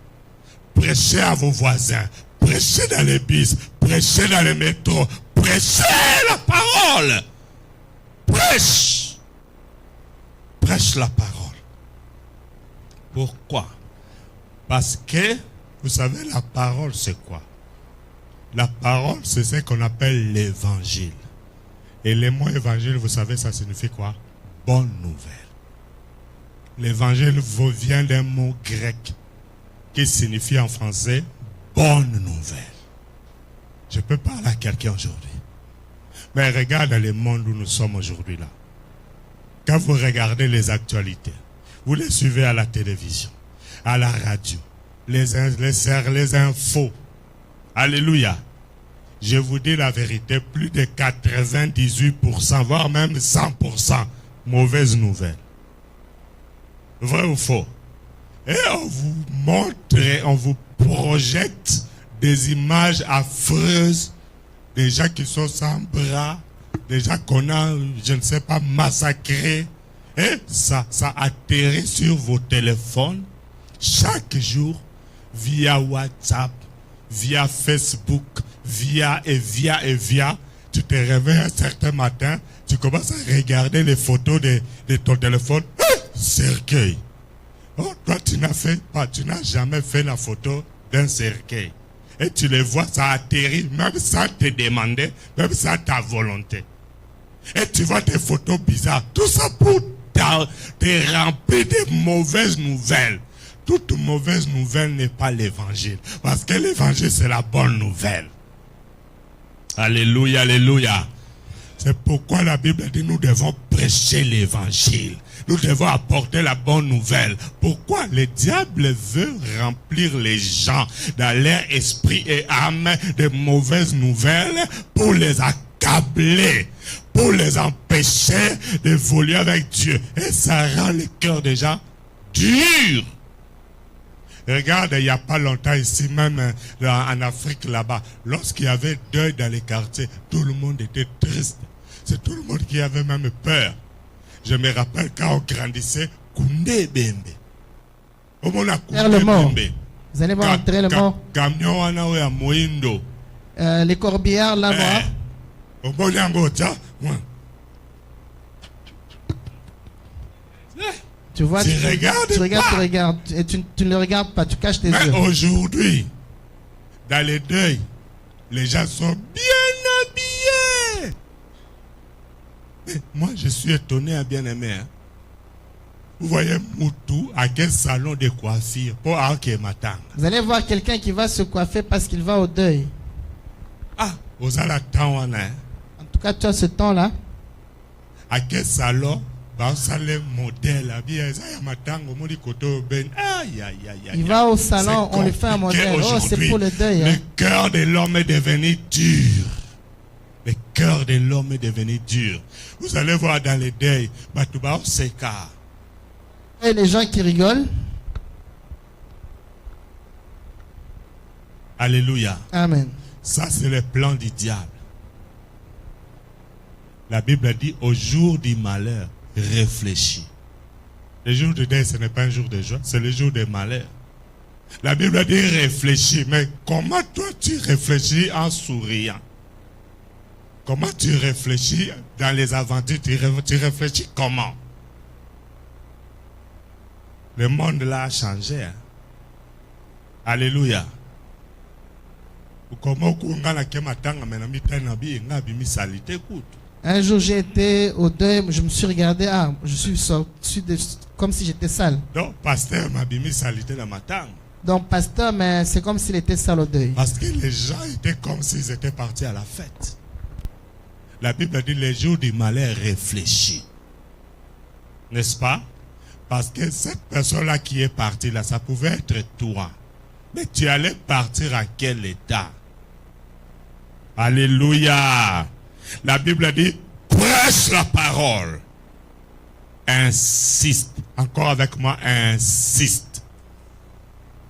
Prêchez à vos voisins. Prêchez dans les bus, prêchez dans les métros, prêchez la parole. Prêche. Prêche la parole. Pourquoi? Parce que, vous savez, la parole c'est quoi? La parole c'est ce qu'on appelle l'évangile. Et le mot évangile, vous savez, ça signifie quoi? Bonne nouvelle. L'évangile vient d'un mot grec qui signifie en français bonne nouvelle. Je peux parler à quelqu'un aujourd'hui. Mais regarde le monde où nous sommes aujourd'hui là. Quand vous regardez les actualités, vous les suivez à la télévision, à la radio, les infos. Alléluia. Je vous dis la vérité, plus de 98%, voire même 100%, mauvaises nouvelles. Vrai ou faux? Et on vous montre, on vous projette des images affreuses, des gens qui sont sans bras, des gens qu'on a, je ne sais pas, massacrés. Et ça atterrit sur vos téléphones chaque jour via WhatsApp, via Facebook, via. Tu te réveilles un certain matin, tu commences à regarder les photos de ton téléphone. Cercueil. Oh, toi, tu n'as jamais fait la photo d'un cercueil. Et tu les vois, ça atterrit, même sans te demander, même sans ta volonté. Et tu vois des photos bizarres. Tout ça pour te remplir de mauvaises nouvelles. Toute mauvaise nouvelle n'est pas l'évangile. Parce que l'évangile, c'est la bonne nouvelle. Alléluia, alléluia. C'est pourquoi la Bible dit nous devons prêcher l'évangile. Nous devons apporter la bonne nouvelle. Pourquoi? Le diable veut remplir les gens dans leur esprit et âme de mauvaises nouvelles pour les accabler, pour les empêcher d'évoluer avec Dieu. Et ça rend le cœur des gens dur. Regarde, il n'y a pas longtemps ici, même en Afrique là-bas, lorsqu'il y avait deuil dans les quartiers, tout le monde était triste. C'est tout le monde qui avait même peur. Je me rappelle quand on grandissait, Koundé Bembe. Le mort. Vous allez voir entrer le mort. Les corbillards là-bas. Tu vois, tu regardes, et tu ne le regardes pas, tu caches tes yeux. Mais aujourd'hui, dans les deuils, les gens sont bien habillés. Mais moi, je suis étonné, bien aimé. Hein? Vous voyez Moutou à quel salon de coiffure pour Matanga. Vous allez voir quelqu'un qui va se coiffer parce qu'il va au deuil. Ah, Ozala tawana. En tout cas, tu as ce temps-là. À quel salon? Le modèle. Il va au salon, on lui fait un modèle. Oh, c'est pour le deuil. Le cœur de l'homme est devenu dur. Le cœur de l'homme est devenu dur. Vous allez voir dans les deuils, Et les gens qui rigolent. Alléluia. Amen. Ça, c'est le plan du diable. La Bible dit au jour du malheur, réfléchis. Le jour de deuil, ce n'est pas un jour de joie, c'est le jour du malheur. La Bible dit réfléchis, mais comment toi tu réfléchis en souriant? Comment tu réfléchis dans les aventures? Tu réfléchis comment? Le monde là a changé. Hein? Alléluia. Un jour j'ai été au deuil, je me suis regardé, je suis sorti comme si j'étais sale. Donc pasteur m'a mis salité dans ma tang. Donc pasteur, mais c'est comme s'il était sale au deuil. Parce que les gens étaient comme s'ils étaient partis à la fête. La Bible dit les jours du malheur réfléchis. N'est-ce pas? Parce que cette personne-là qui est partie là, ça pouvait être toi. Mais tu allais partir à quel état? Alléluia. La Bible dit, prêche la parole. Insiste. Encore avec moi, insiste.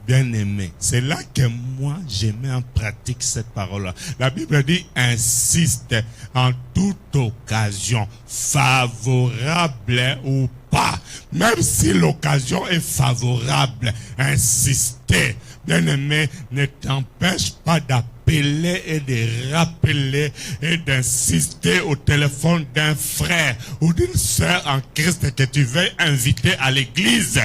Bien-aimé, c'est là que moi, je mets en pratique cette parole-là. La Bible dit, insiste en toute occasion, favorable ou pas. Même si l'occasion est favorable, insistez. Bien-aimé, ne t'empêche pas d'appeler et de rappeler et d'insister au téléphone d'un frère ou d'une sœur en Christ que tu veux inviter à l'église.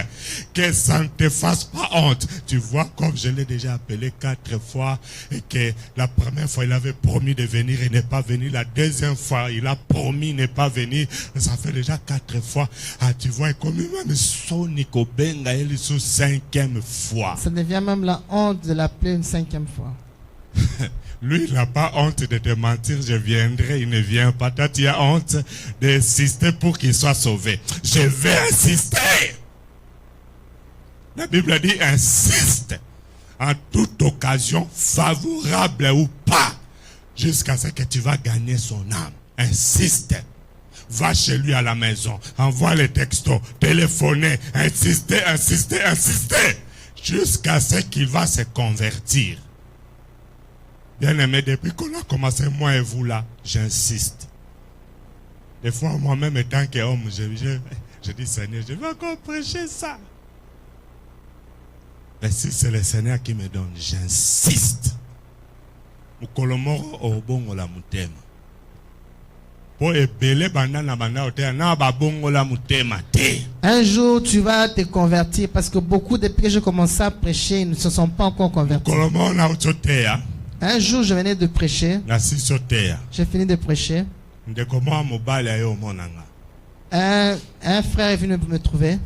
Que ça ne te fasse pas honte. Tu vois, comme je l'ai déjà appelé 4 fois et que la première fois il avait promis de venir et n'est pas venu. La deuxième fois il a promis n'est pas venu. Ça fait déjà 4 fois. Ah, tu vois, comme même Sonico Benga, il est sous 5e fois. Ça devient même la honte de l'appeler une 5e fois. Lui, il n'a pas honte de te mentir, je viendrai, il ne vient pas. Toi, tu as honte d'insister pour qu'il soit sauvé. Je vais insister. La Bible dit, insiste en toute occasion, favorable ou pas, jusqu'à ce que tu vas gagner son âme. Insiste. Va chez lui à la maison, envoie les textos, téléphonez, insistez, insistez, insistez, jusqu'à ce qu'il va se convertir. Bien-aimé, depuis qu'on a commencé, moi et vous là, j'insiste. Des fois, moi-même, étant qu'homme, je dis, Seigneur, je vais encore prêcher ça. Mais si c'est le Seigneur qui me donne, j'insiste. Un jour, tu vas te convertir parce que beaucoup depuis que j'ai commencé à prêcher, ils ne se sont pas encore convertis. Un jour, je venais de prêcher. J'ai fini de prêcher. Un frère est venu me trouver.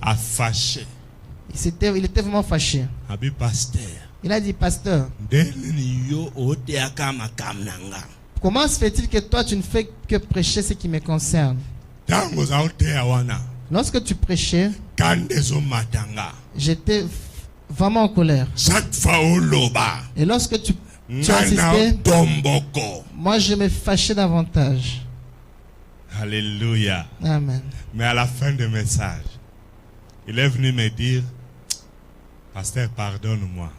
Il était vraiment fâché. Il a dit, pasteur, comment se fait-il que toi, tu ne fais que prêcher ce qui me concerne? Lorsque tu prêchais, j'étais vraiment en colère. Et lorsque tu insistais, moi je me fâchais davantage. Alléluia. Amen. Mais à la fin du message, il est venu me dire, pasteur, pardonne-moi.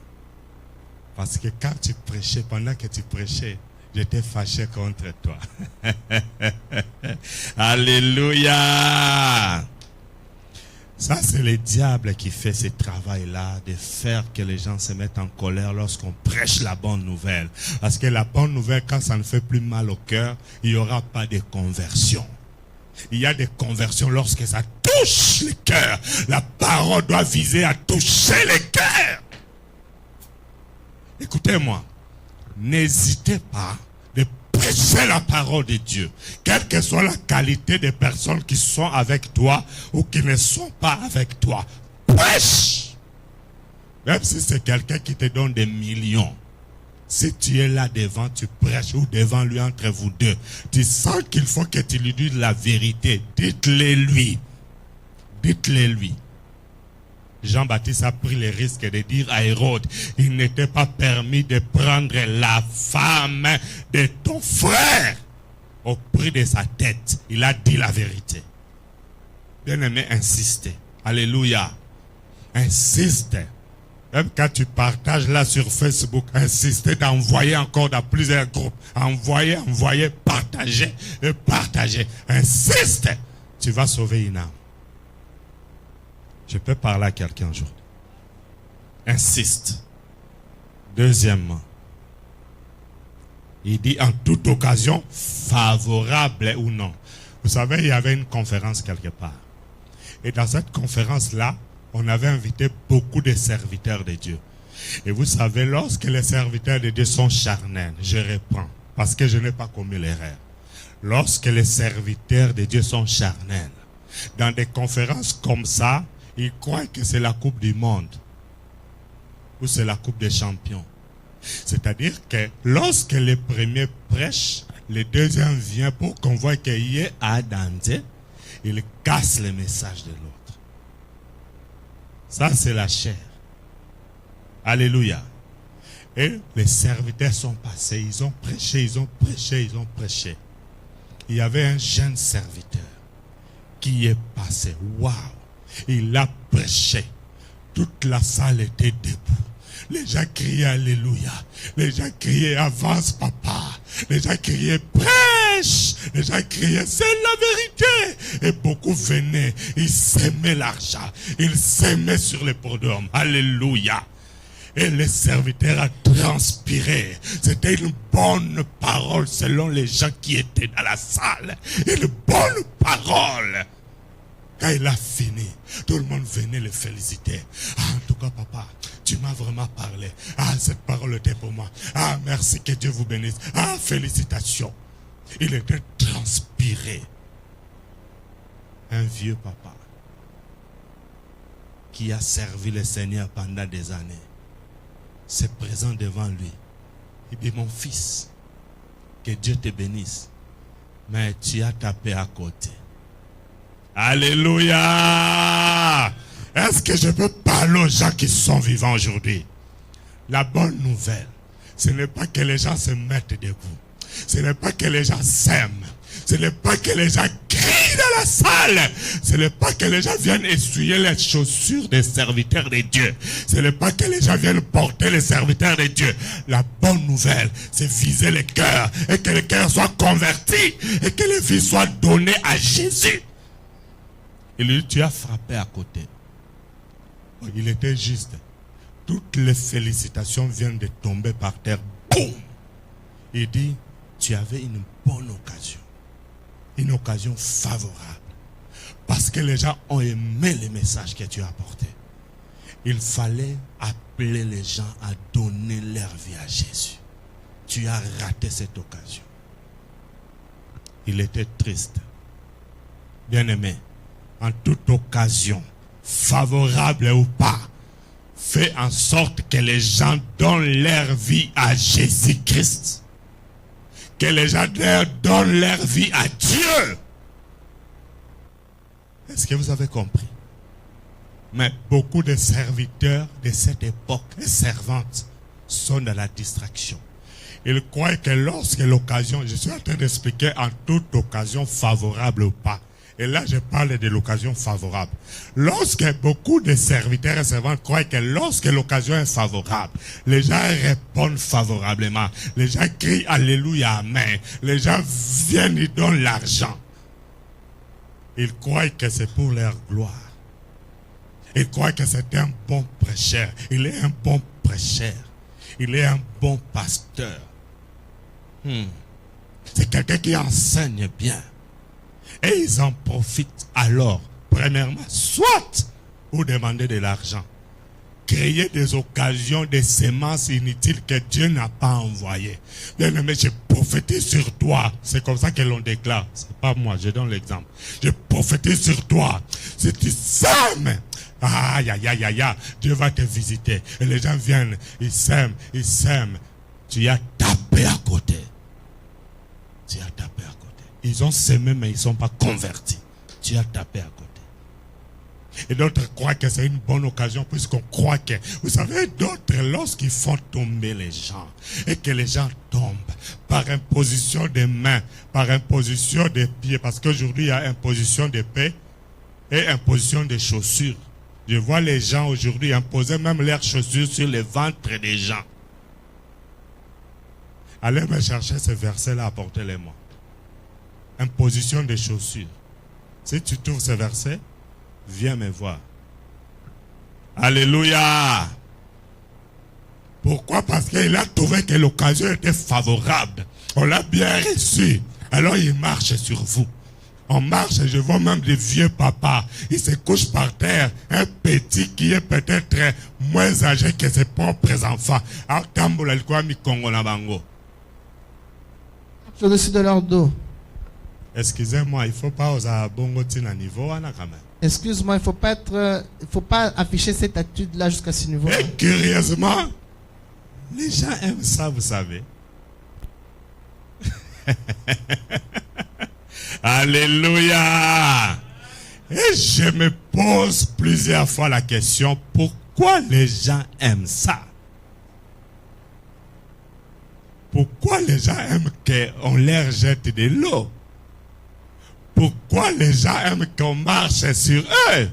Parce que quand tu prêchais, pendant que tu prêchais, j'étais fâché contre toi. Alléluia. Ça, c'est le diable qui fait ce travail-là, de faire que les gens se mettent en colère lorsqu'on prêche la bonne nouvelle. Parce que la bonne nouvelle, quand ça ne fait plus mal au cœur, il n'y aura pas de conversion. Il y a des conversions lorsque ça touche le cœur. La parole doit viser à toucher le cœur. Écoutez-moi, n'hésitez pas de prêcher la parole de Dieu. Quelle que soit la qualité des personnes qui sont avec toi ou qui ne sont pas avec toi. Prêche. Même si c'est quelqu'un qui te donne des millions. Si tu es là devant, tu prêches ou devant lui entre vous deux, tu sens qu'il faut que tu lui dises la vérité. Dites-le lui. Dites-le lui. Jean-Baptiste a pris le risque de dire à Hérode, il n'était pas permis de prendre la femme de ton frère au prix de sa tête. Il a dit la vérité. Bien-aimé, insistez. Alléluia. Insiste. Même quand tu partages là sur Facebook, insistez d'envoyer encore dans plusieurs groupes. Envoyer, partager et partager. Insiste. Tu vas sauver une âme. Je peux parler à quelqu'un aujourd'hui. Insiste. Deuxièmement, il dit en toute occasion, favorable ou non. Vous savez, il y avait une conférence quelque part. Et dans cette conférence-là, on avait invité beaucoup de serviteurs de Dieu. Et vous savez, lorsque les serviteurs de Dieu sont charnels, je reprends, parce que je n'ai pas commis l'erreur. Lorsque les serviteurs de Dieu sont charnels, dans des conférences comme ça, ils croient que c'est la Coupe du Monde ou c'est la Coupe des Champions. C'est-à-dire que lorsque le premier prêche, le deuxième vient pour qu'on voit qu'il y a danger, il casse le message de l'autre. Ça, c'est la chair. Alléluia. Et les serviteurs sont passés, ils ont prêché. Il y avait un jeune serviteur qui est passé. Waouh! Il a prêché. Toute la salle était debout. Les gens criaient Alléluia. Les gens criaient avance papa. Les gens criaient prêche. Les gens criaient c'est la vérité. Et beaucoup venaient. Ils s'aimaient l'argent. Ils s'aimaient sur les podiums. Alléluia. Et le serviteur a transpiré. C'était une bonne parole selon les gens qui étaient dans la salle. Une bonne parole. Quand il a fini, tout le monde venait le féliciter. Ah, en tout cas, papa, tu m'as vraiment parlé. Ah, cette parole était pour moi. Ah, merci, que Dieu vous bénisse. Ah, félicitations. Il était transpiré. Un vieux papa qui a servi le Seigneur pendant des années se présente devant lui. Il dit, mon fils, que Dieu te bénisse. Mais tu as tapé à côté. Alléluia! Est-ce que je peux parler aux gens qui sont vivants aujourd'hui? La bonne nouvelle, ce n'est pas que les gens se mettent debout. Ce n'est pas que les gens s'aiment. Ce n'est pas que les gens crient dans la salle. Ce n'est pas que les gens viennent essuyer les chaussures des serviteurs de Dieu. Ce n'est pas que les gens viennent porter les serviteurs de Dieu. La bonne nouvelle, c'est viser les cœurs et que les cœurs soient convertis et que les vies soient données à Jésus. Il lui dit, tu as frappé à côté. Il était juste. Toutes les félicitations viennent de tomber par terre. Boum! Il dit, tu avais une bonne occasion. Une occasion favorable. Parce que les gens ont aimé le message que tu as apporté. Il fallait appeler les gens à donner leur vie à Jésus. Tu as raté cette occasion. Il était triste. Bien-aimé, en toute occasion, favorable ou pas, fais en sorte que les gens donnent leur vie à Jésus-Christ. Que les gens donnent leur vie à Dieu. Est-ce que vous avez compris? Mais beaucoup de serviteurs de cette époque, les servantes, sont dans la distraction. Ils croient que lorsque l'occasion, je suis en train d'expliquer en toute occasion favorable ou pas. Et là, je parle de l'occasion favorable. Lorsque beaucoup de serviteurs et servantes croient que lorsque l'occasion est favorable, les gens répondent favorablement. Les gens crient Alléluia, Amen. Les gens viennent et donnent l'argent. Ils croient que c'est pour leur gloire. Ils croient que c'est un bon prêcheur. Il est un bon prêcheur. Il est un bon pasteur. C'est quelqu'un qui enseigne bien. Et ils en profitent alors, premièrement, soit pour demander de l'argent, créer des occasions, des semences inutiles que Dieu n'a pas envoyées. Bien aimé, je prophétise sur toi. C'est comme ça que l'on déclare. C'est pas moi, je donne l'exemple. Je prophétise sur toi. Si tu sèmes, Dieu va te visiter. Et les gens viennent, ils sèment. tu as tapé à côté. Tu as tapé à côté. Ils ont semé, mais ils ne sont pas convertis. Tu as tapé à côté. Et d'autres croient que c'est une bonne occasion puisqu'on croit que, vous savez, d'autres, lorsqu'ils font tomber les gens et que les gens tombent par imposition des mains, par imposition des pieds, parce qu'aujourd'hui il y a imposition des pieds et imposition des chaussures. Je vois les gens aujourd'hui imposer même leurs chaussures sur les ventres des gens. Allez me chercher ce verset-là, apportez-les-moi. Imposition des chaussures. Si tu trouves ce verset, viens me voir. Alléluia. Pourquoi? Parce qu'il a trouvé que l'occasion était favorable. On l'a bien reçu. Alors il marche sur vous. On marche, je vois même des vieux papas. Ils se couchent par terre. Un petit qui est peut-être moins âgé que ses propres enfants. Au-dessus de leur dos. Excusez-moi, il ne faut pas oser bongotir à niveau quand même. Excuse-moi, il faut pas afficher cette attitude-là jusqu'à ce niveau. Et curieusement, les gens aiment ça, vous savez. Alléluia. Et je me pose plusieurs fois la question, pourquoi les gens aiment ça? Pourquoi les gens aiment qu'on leur jette de l'eau? Pourquoi les gens aiment qu'on marche sur eux?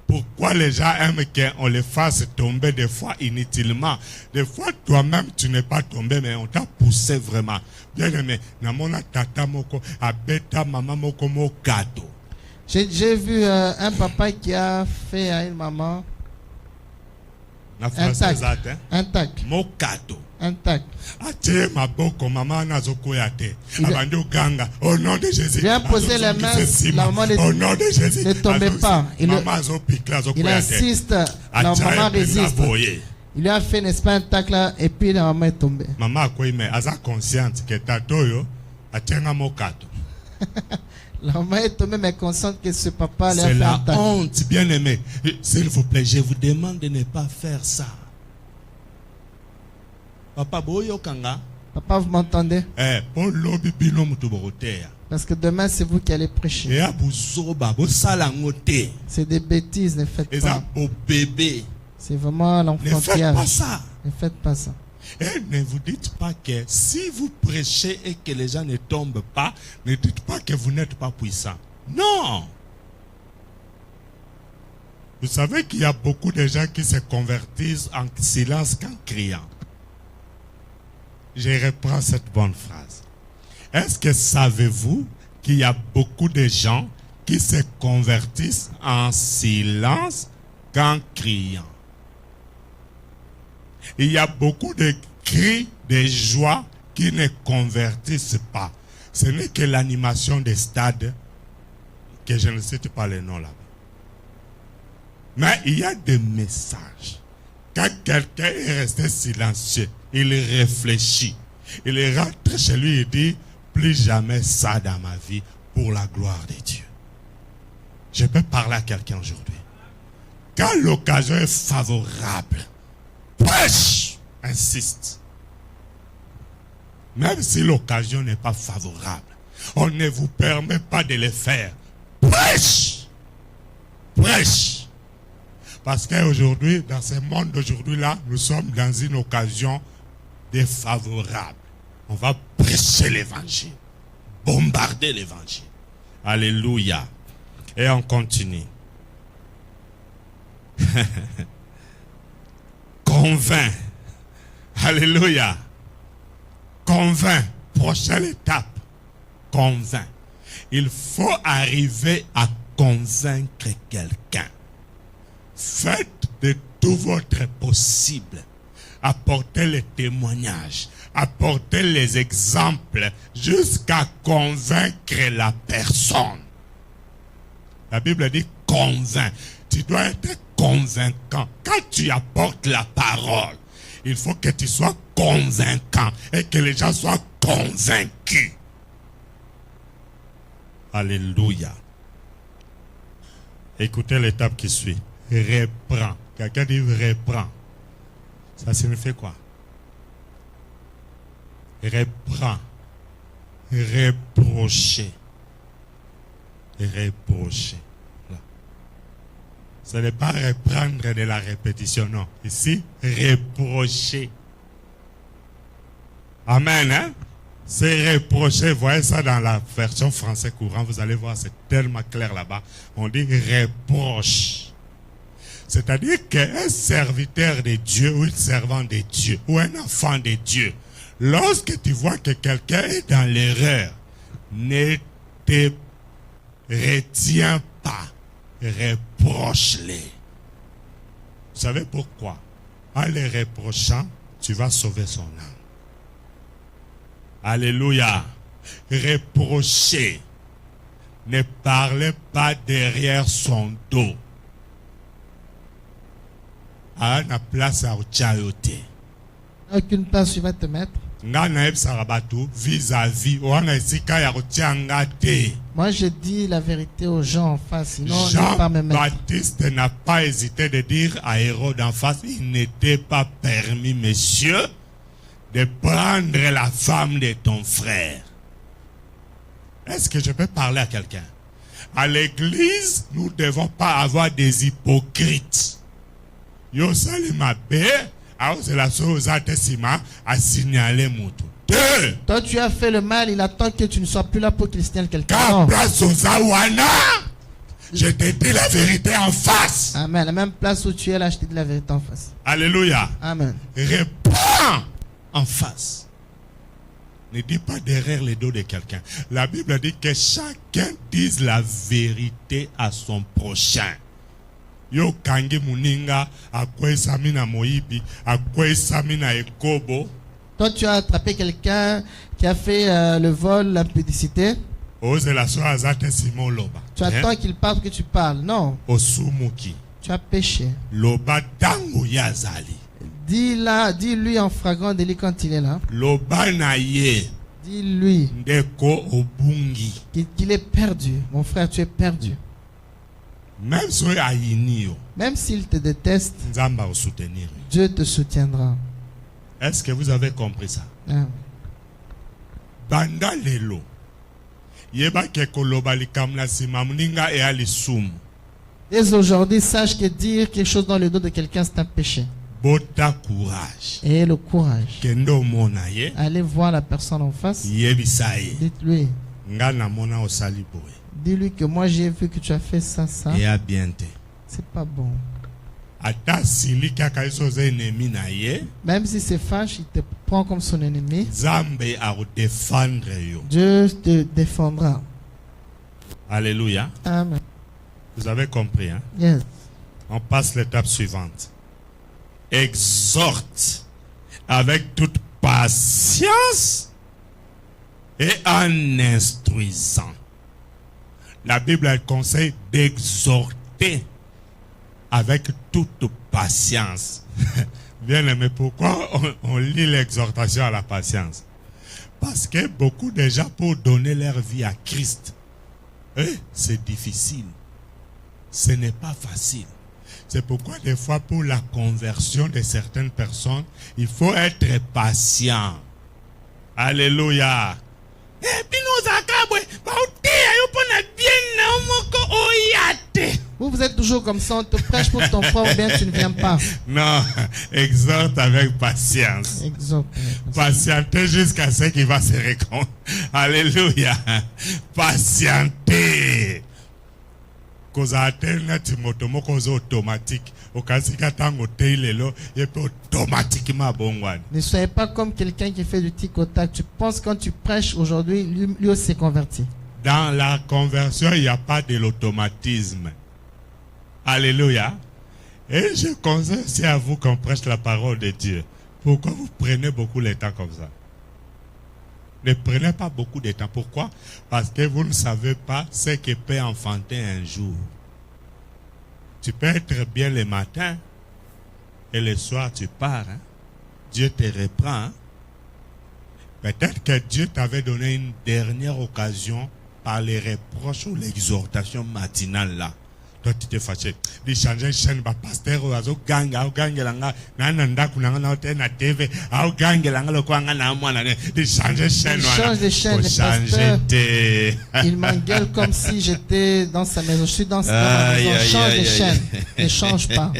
Pourquoi les gens aiment qu'on les fasse tomber des fois inutilement? Des fois, toi-même, tu n'es pas tombé, mais on t'a poussé vraiment. Bien aimé, namona tata moko, abeta mama moko mo kato. J'ai vu un papa qui a fait à une maman un tac. Un tac. Mo kato. Un tac. Atie maboko, maman nazokoyate. Abando ganga, au nom de Jésus. Il a posé les mains, la maman au nom de Jésus. Ne tombait pas. Il insiste, la maman résiste. Il lui a fait, n'est-ce pas, un tac là, et puis la maman est tombée. Maman a quoi, mais elle a conscience que tatoyo a tenu mo kato. La maman est tombée, mais consciente que ce papa lui a fait un tac. C'est tac. la honte, bien aimé. S'il vous plaît, je vous demande de ne pas faire ça. Papa boyo kanga. Papa, vous m'entendez? Parce que demain, c'est vous qui allez prêcher. C'est des bêtises, ne faites pas. C'est vraiment l'enfantillage. Ne faites pas ça. Ne faites pas ça. Et ne vous dites pas que si vous prêchez et que les gens ne tombent pas, ne dites pas que vous n'êtes pas puissant. Non. Vous savez qu'il y a beaucoup de gens qui se convertissent en silence qu'en criant. Je reprends cette bonne phrase. Est-ce que savez-vous qu'il y a beaucoup de gens qui se convertissent en silence qu'en criant? Il y a beaucoup de cris de joie qui ne convertissent pas. Ce n'est que l'animation des stades, que je ne cite pas les noms là-bas. Mais il y a des messages. Quand quelqu'un est resté silencieux, il réfléchit. Il rentre chez lui et dit, plus jamais ça dans ma vie pour la gloire de Dieu. Je peux parler à quelqu'un aujourd'hui. Quand l'occasion est favorable, prêche, insiste. Même si l'occasion n'est pas favorable, on ne vous permet pas de le faire. Prêche! Prêche! Parce qu'aujourd'hui, dans ce monde d'aujourd'hui-là, nous sommes dans une occasion défavorable. On va prêcher l'évangile, bombarder l'évangile. Alléluia. Et on continue. Convainc. Alléluia. Convainc. Prochaine étape. Convainc. Il faut arriver à convaincre quelqu'un. Faites de tout votre possible. Apportez les témoignages. Apportez les exemples jusqu'à convaincre la personne. La Bible dit convainc. Tu dois être convaincant. Quand tu apportes la parole, il faut que tu sois convaincant et que les gens soient convaincus. Alléluia. Écoutez l'étape qui suit. Reprends. Quelqu'un dit reprends. Ça signifie quoi? Reprends. Reprocher. Reprocher. Là. Ce n'est pas reprendre de la répétition, non. Ici, reprocher. Amen, hein? C'est reprocher. Vous voyez ça dans la version français courant. Vous allez voir, c'est tellement clair là-bas. On dit reproche. C'est-à-dire qu'un serviteur de Dieu ou un servant de Dieu ou un enfant de Dieu, lorsque tu vois que quelqu'un est dans l'erreur, ne te retiens pas. Reproche-les. Vous savez pourquoi? En les reprochant, tu vas sauver son âme. Alléluia. Reprocher. Ne parlez pas derrière son dos. À la place à Ochayote. Aucune place tu vas te mettre. Vis-à-vis. Moi je dis la vérité aux gens en face, sinon ne pas me mettre. Jean-Baptiste n'a pas hésité de dire à Hérode en face, il n'était pas permis, monsieur, de prendre la femme de ton frère. Est-ce que je peux parler à quelqu'un? À l'église, nous ne devons pas avoir des hypocrites. Yo salimabe, c'est la chose à signaler moto. Deux. Toi tu as fait le mal, il attend que tu ne sois plus là pour qu'il signale quelqu'un. Je te dis la vérité en face. Amen. La même place où tu es là, je te dis la vérité en face. Alléluia. Amen. Réponds en face. Ne dis pas derrière les dos de quelqu'un. La Bible dit que chacun dise la vérité à son prochain. Yo kangi muninga akwe samina moibi akwe samina ekobo. Toi tu as attrapé quelqu'un qui a fait le vol, l'impudicité. Tu attends qu'il parle que tu parles. Non. Tu as péché. Dis-lui en flagrant délit quand il est là. Dis-lui qu'il est perdu. Mon frère, tu es perdu. Même s'il te déteste, Dieu te soutiendra. Est-ce que vous avez compris ça? Banda lelo. Dès aujourd'hui, sache que dire quelque chose dans le dos de quelqu'un, c'est un péché. Courage. Et le courage. Allez voir la personne en face. Dites-lui. Dis-lui que moi j'ai vu que tu as fait ça, ça. C'est pas bon. Même si c'est fâche, il te prend comme son ennemi. Dieu te défendra. Alléluia. Amen. Vous avez compris, hein? Yes. On passe l'étape suivante. Exhorte avec toute patience et en instruisant. La Bible elle conseille d'exhorter avec toute patience. Bien aimé, pourquoi on lit l'exhortation à la patience? Parce que beaucoup de gens, pour donner leur vie à Christ, c'est difficile. Ce n'est pas facile. C'est pourquoi des fois, pour la conversion de certaines personnes, il faut être patient. Alléluia. Vous êtes toujours comme ça, on te prêche pour ton frère ou bien tu ne viens pas. Non, exhorte avec patience. Exhorte. Patientez jusqu'à ce qu'il va se réconcilier. Alléluia. Patientez. Automatique. Ne soyez pas comme quelqu'un qui fait du tic au tac. Tu penses quand tu prêches aujourd'hui, lui aussi s'est converti. Dans la conversion, il n'y a pas de l'automatisme. Alléluia. Et je conseille aussi à vous qu'on prêche la parole de Dieu. Pourquoi vous prenez beaucoup de temps comme ça? Ne prenez pas beaucoup de temps. Pourquoi? Parce que vous ne savez pas ce que peut enfanter un jour. Tu peux être bien le matin et le soir tu pars. Hein? Dieu te reprend. Hein? Peut-être que Dieu t'avait donné une dernière occasion par les reproches ou l'exhortation matinale là. Toi, tu t'es fâché. De changer chaîne, pasteur, azo ganga, langa, nananda, kunanga, na TV, au ganga, langa, le kwanga, na moana, de changer chaîne. Il change de chaîne, le pasteur. Il m'engueule comme si j'étais dans sa maison. Je suis dans sa maison. Change de chaîne. Ne change pas.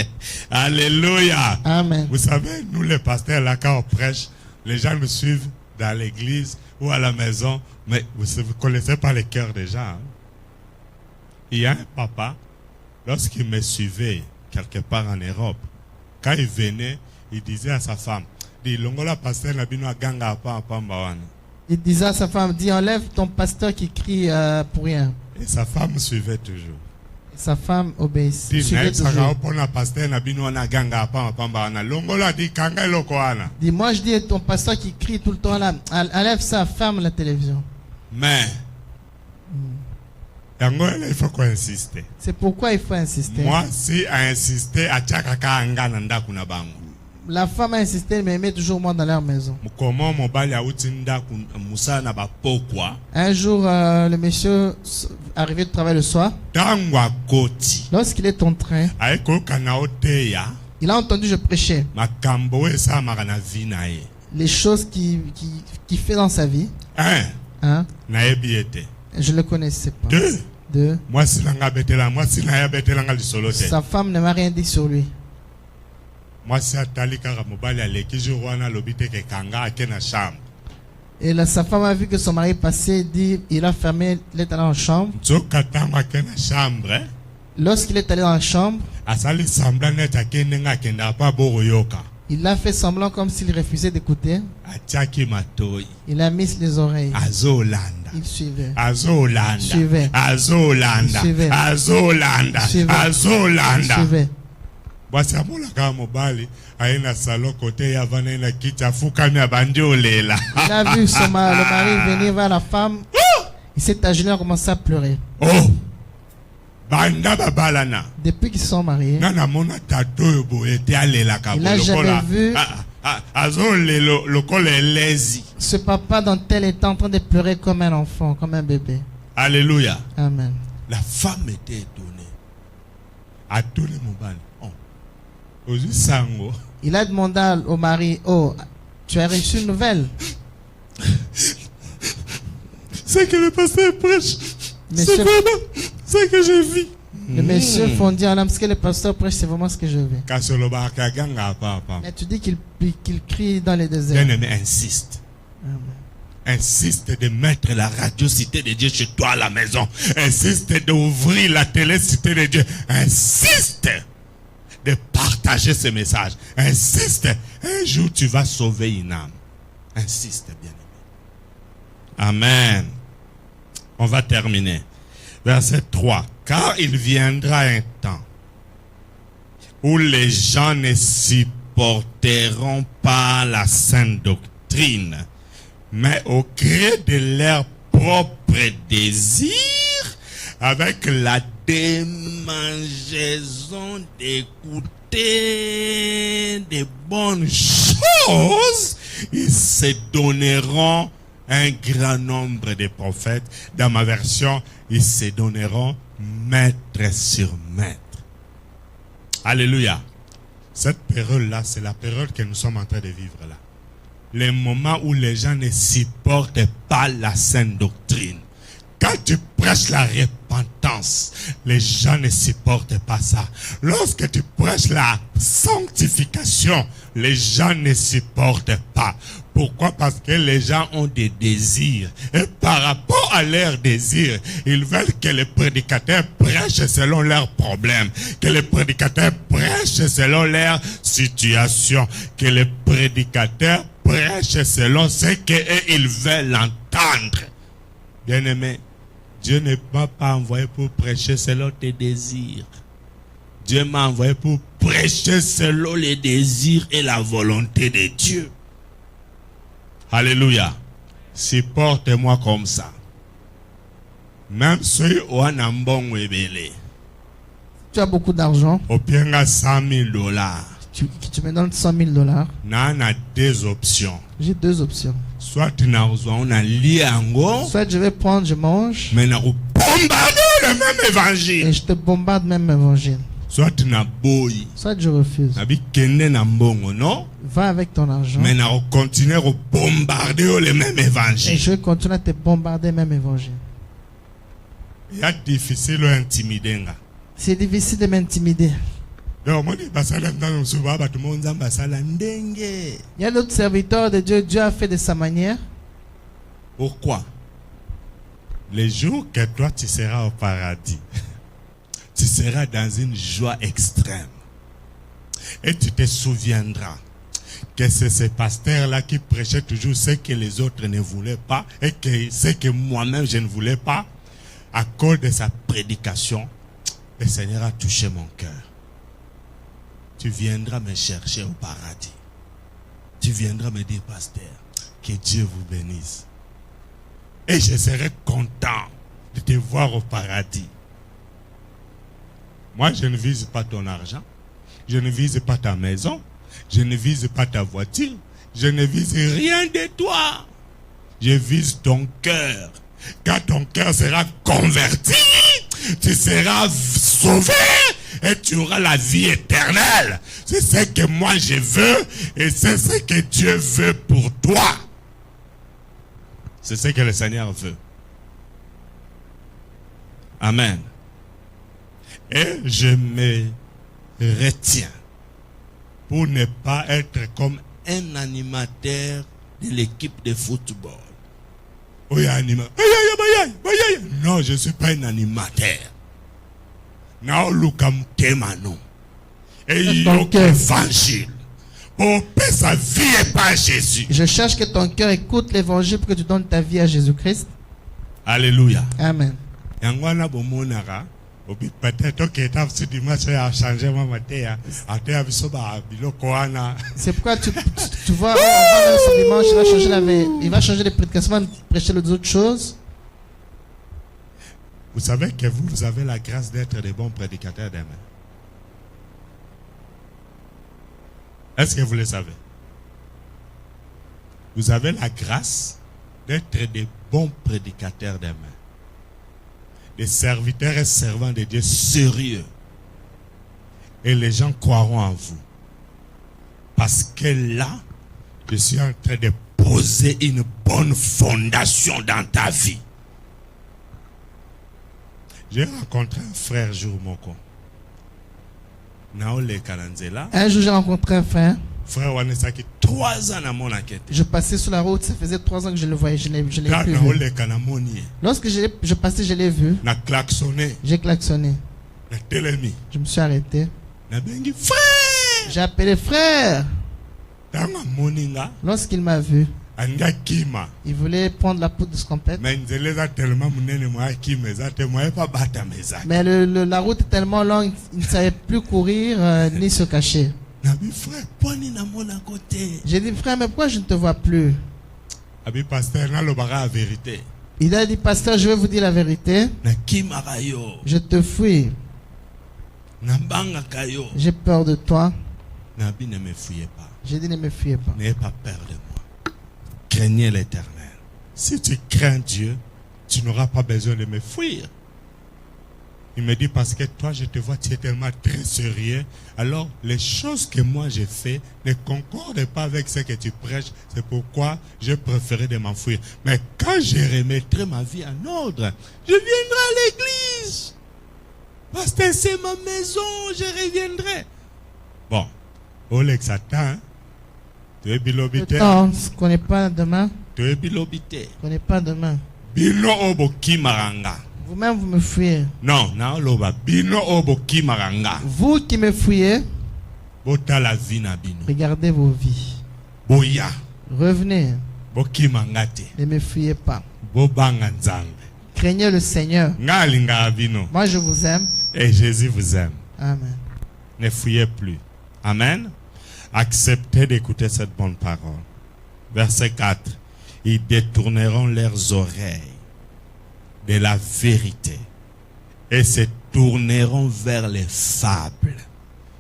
Alléluia. Amen. Vous savez, nous les pasteurs, là, quand on prêche, les gens nous suivent dans l'église ou à la maison, mais vous ne connaissez pas les cœurs des gens. Hein? Il y a un papa, lorsqu'il me suivait quelque part en Europe, quand il venait, il disait à sa femme, il disait à sa femme, dis enlève ton pasteur qui crie pour rien. Et sa femme suivait toujours. Et sa femme obéissait. Dis moi je dis à ton pasteur qui crie tout le temps là, enlève sa femme à la télévision. Mais il faut qu'on insiste. C'est pourquoi il faut insister. Moi, si à insister, la femme a insisté, mais elle met toujours moi dans leur maison. Un jour, le monsieur arrivé de travail le soir. Lorsqu'il est en train, il a entendu je prêchais. Les choses qu'il fait dans sa vie. Hein? Je ne le connaissais pas. Deux. Sa femme ne m'a rien dit sur lui. Et là, sa femme a vu que son mari passait, dit, il a fermé, il est allé en chambre. Lorsqu'il est allé dans la chambre, il a fait semblant comme s'il refusait d'écouter. Il a mis les oreilles. Il suivait. Suivait. Suivait. Il a vu le mari venir vers la femme. Il s'est agenouillé et a commencé à pleurer. Depuis qu'ils sont mariés, il n'a jamais vu ce papa dans tel état en train de pleurer comme un enfant, comme un bébé. Alléluia. Amen. La femme était étonnée. À tous les moments. Il a demandé au mari, oh, tu as reçu une nouvelle? C'est que le pasteur prêche. C'est vraiment ce que je vis. Le monsieur fondit en âme, ce que le pasteur prêche, c'est vraiment ce que je vis. Mais tu dis qu'il crie dans les déserts. Bien-aimé, insiste. Insiste de mettre la radio Cité de Dieu chez toi à la maison. Insiste d'ouvrir la télé Cité de Dieu. Insiste de partager ce message. Insiste. Un jour, tu vas sauver une âme. Insiste, bien-aimé. Amen. On va terminer. Verset 3. Car il viendra un temps où les gens ne supporteront pas la sainte doctrine, mais au gré de leur propre désir, avec la démangeaison d'écouter de bonnes choses, ils se donneront un grand nombre de prophètes. Dans ma version, ils se donneront maître sur maître. Alléluia. Cette période-là, c'est la période que nous sommes en train de vivre là. Les moments où les gens ne supportent pas la sainte doctrine. Quand tu prêches la repentance, les gens ne supportent pas ça. Lorsque tu prêches la sanctification, les gens ne supportent pas. Pourquoi? Parce que les gens ont des désirs. Et par rapport à leurs désirs, ils veulent que les prédicateurs prêchent selon leurs problèmes. Que les prédicateurs prêchent selon leur situation. Que les prédicateurs prêchent selon ce qu'ils veulent entendre. Bien-aimé, Dieu ne m'a pas envoyé pour prêcher selon tes désirs. Dieu m'a envoyé pour prêcher selon les désirs et la volonté de Dieu. Alléluia. Supporte-moi comme ça. Même ceux qui ont un bon webele. Tu as beaucoup d'argent. Au pire, $100,000. Tu me donnes $100,000. Nana deux options. J'ai deux options. Soit tu n'as pas un lit en haut. Soit je vais prendre, je mange. Mais na bombarder le même et évangile. je te bombarde même évangile. Soit na boy, Soit je refuse. nabi kende na mbongo, non? Va avec ton argent. Mais na continuer à bombarder le même Et évangile. je vais continuer à te bombarder même évangile. Il y a difficile à intimider. C'est difficile de m'intimider. Donc, moi, je basala ndanga souvent, tout le monde basala ndenge. Il y a d'autres serviteurs de Dieu. Dieu a fait de sa manière. Pourquoi? Les jours que toi tu seras au paradis, tu seras dans une joie extrême. Et tu te souviendras que c'est ce pasteur-là qui prêchait toujours ce que les autres ne voulaient pas et que ce que moi-même je ne voulais pas. À cause de sa prédication, le Seigneur a touché mon cœur. Tu viendras me chercher au paradis. Tu viendras me dire, pasteur, que Dieu vous bénisse. Et je serai content de te voir au paradis. Moi, je ne vise pas ton argent. Je ne vise pas ta maison. Je ne vise pas ta voiture. Je ne vise rien de toi. Je vise ton cœur. Quand ton cœur sera converti, tu seras sauvé et tu auras la vie éternelle. C'est ce que moi je veux et c'est ce que Dieu veut pour toi. C'est ce que le Seigneur veut. Amen. Et je me retiens pour ne pas être comme un animateur de l'équipe de football. Non, je ne suis pas un animateur. Non, et il y a l'évangile. Pour paix sa vie et pas Jésus. Je cherche que ton cœur écoute l'évangile pour que tu donnes ta vie à Jésus-Christ. Alléluia. Amen. Peut-être que tu as changé ma matière. C'est pourquoi tu vois, on va ce dimanche, il va changer les prédications, prêcher les autres choses. Vous savez que vous avez la grâce d'être des bons prédicateurs demain. Est-ce que vous le savez? Vous avez la grâce d'être des bons prédicateurs demain. Des serviteurs et servants de Dieu sérieux. Et les gens croiront en vous. Parce que là, je suis en train de poser une bonne fondation dans ta vie. J'ai rencontré un frère jour moko. Naole Kalanzela. Un jour, j'ai rencontré un frère. Frère Wanesaki, 3 ans à mon enquête. Je passais sur la route, ça faisait 3 ans que je le voyais, je l'ai plus vu. Lorsque je passais, je l'ai vu. J'ai klaxonné. Je me suis arrêté. J'ai appelé frère. Lorsqu'il m'a vu, il voulait prendre la poudre de scompette. Mais la route est tellement longue, il ne savait plus courir ni se cacher. J'ai dit, frère, mais pourquoi je ne te vois plus? Il a dit, pasteur, je vais vous dire la vérité. Je te fuis. J'ai peur de toi. J'ai dit, ne me fuyez pas. N'ayez pas peur de moi. Craignez l'Éternel. Si tu crains Dieu, tu n'auras pas besoin de me fuir. Il me dit, parce que toi, je te vois, tu es tellement très sérieux. Alors, les choses que moi j'ai fait ne concordent pas avec ce que tu prêches. C'est pourquoi j'ai préféré de m'enfuir. Mais quand je remettrai ma vie en ordre, je viendrai à l'église. Parce que c'est ma maison, je reviendrai. Bon, Oleg Satan, tu es bilobité. Le temps, on ne connaît pas demain. Tu es bilobité. On ne connaît pas demain. Bino oboki maranga. Vous-même, vous me fuyez. Non, non, loba. Bino oboki maranga. Vous qui me fuyez, bota la vie na bino. Regardez vos vies. Boya. Revenez. Boki mangate. Ne me fuyez pas. Bobanga nzambe. Craignez le Seigneur. Ngalinga bino. Moi, je vous aime. Et Jésus vous aime. Amen. Ne fuyez plus. Amen. Acceptez d'écouter cette bonne parole. Verset 4. Ils détourneront leurs oreilles de la vérité et se tourneront vers les fables.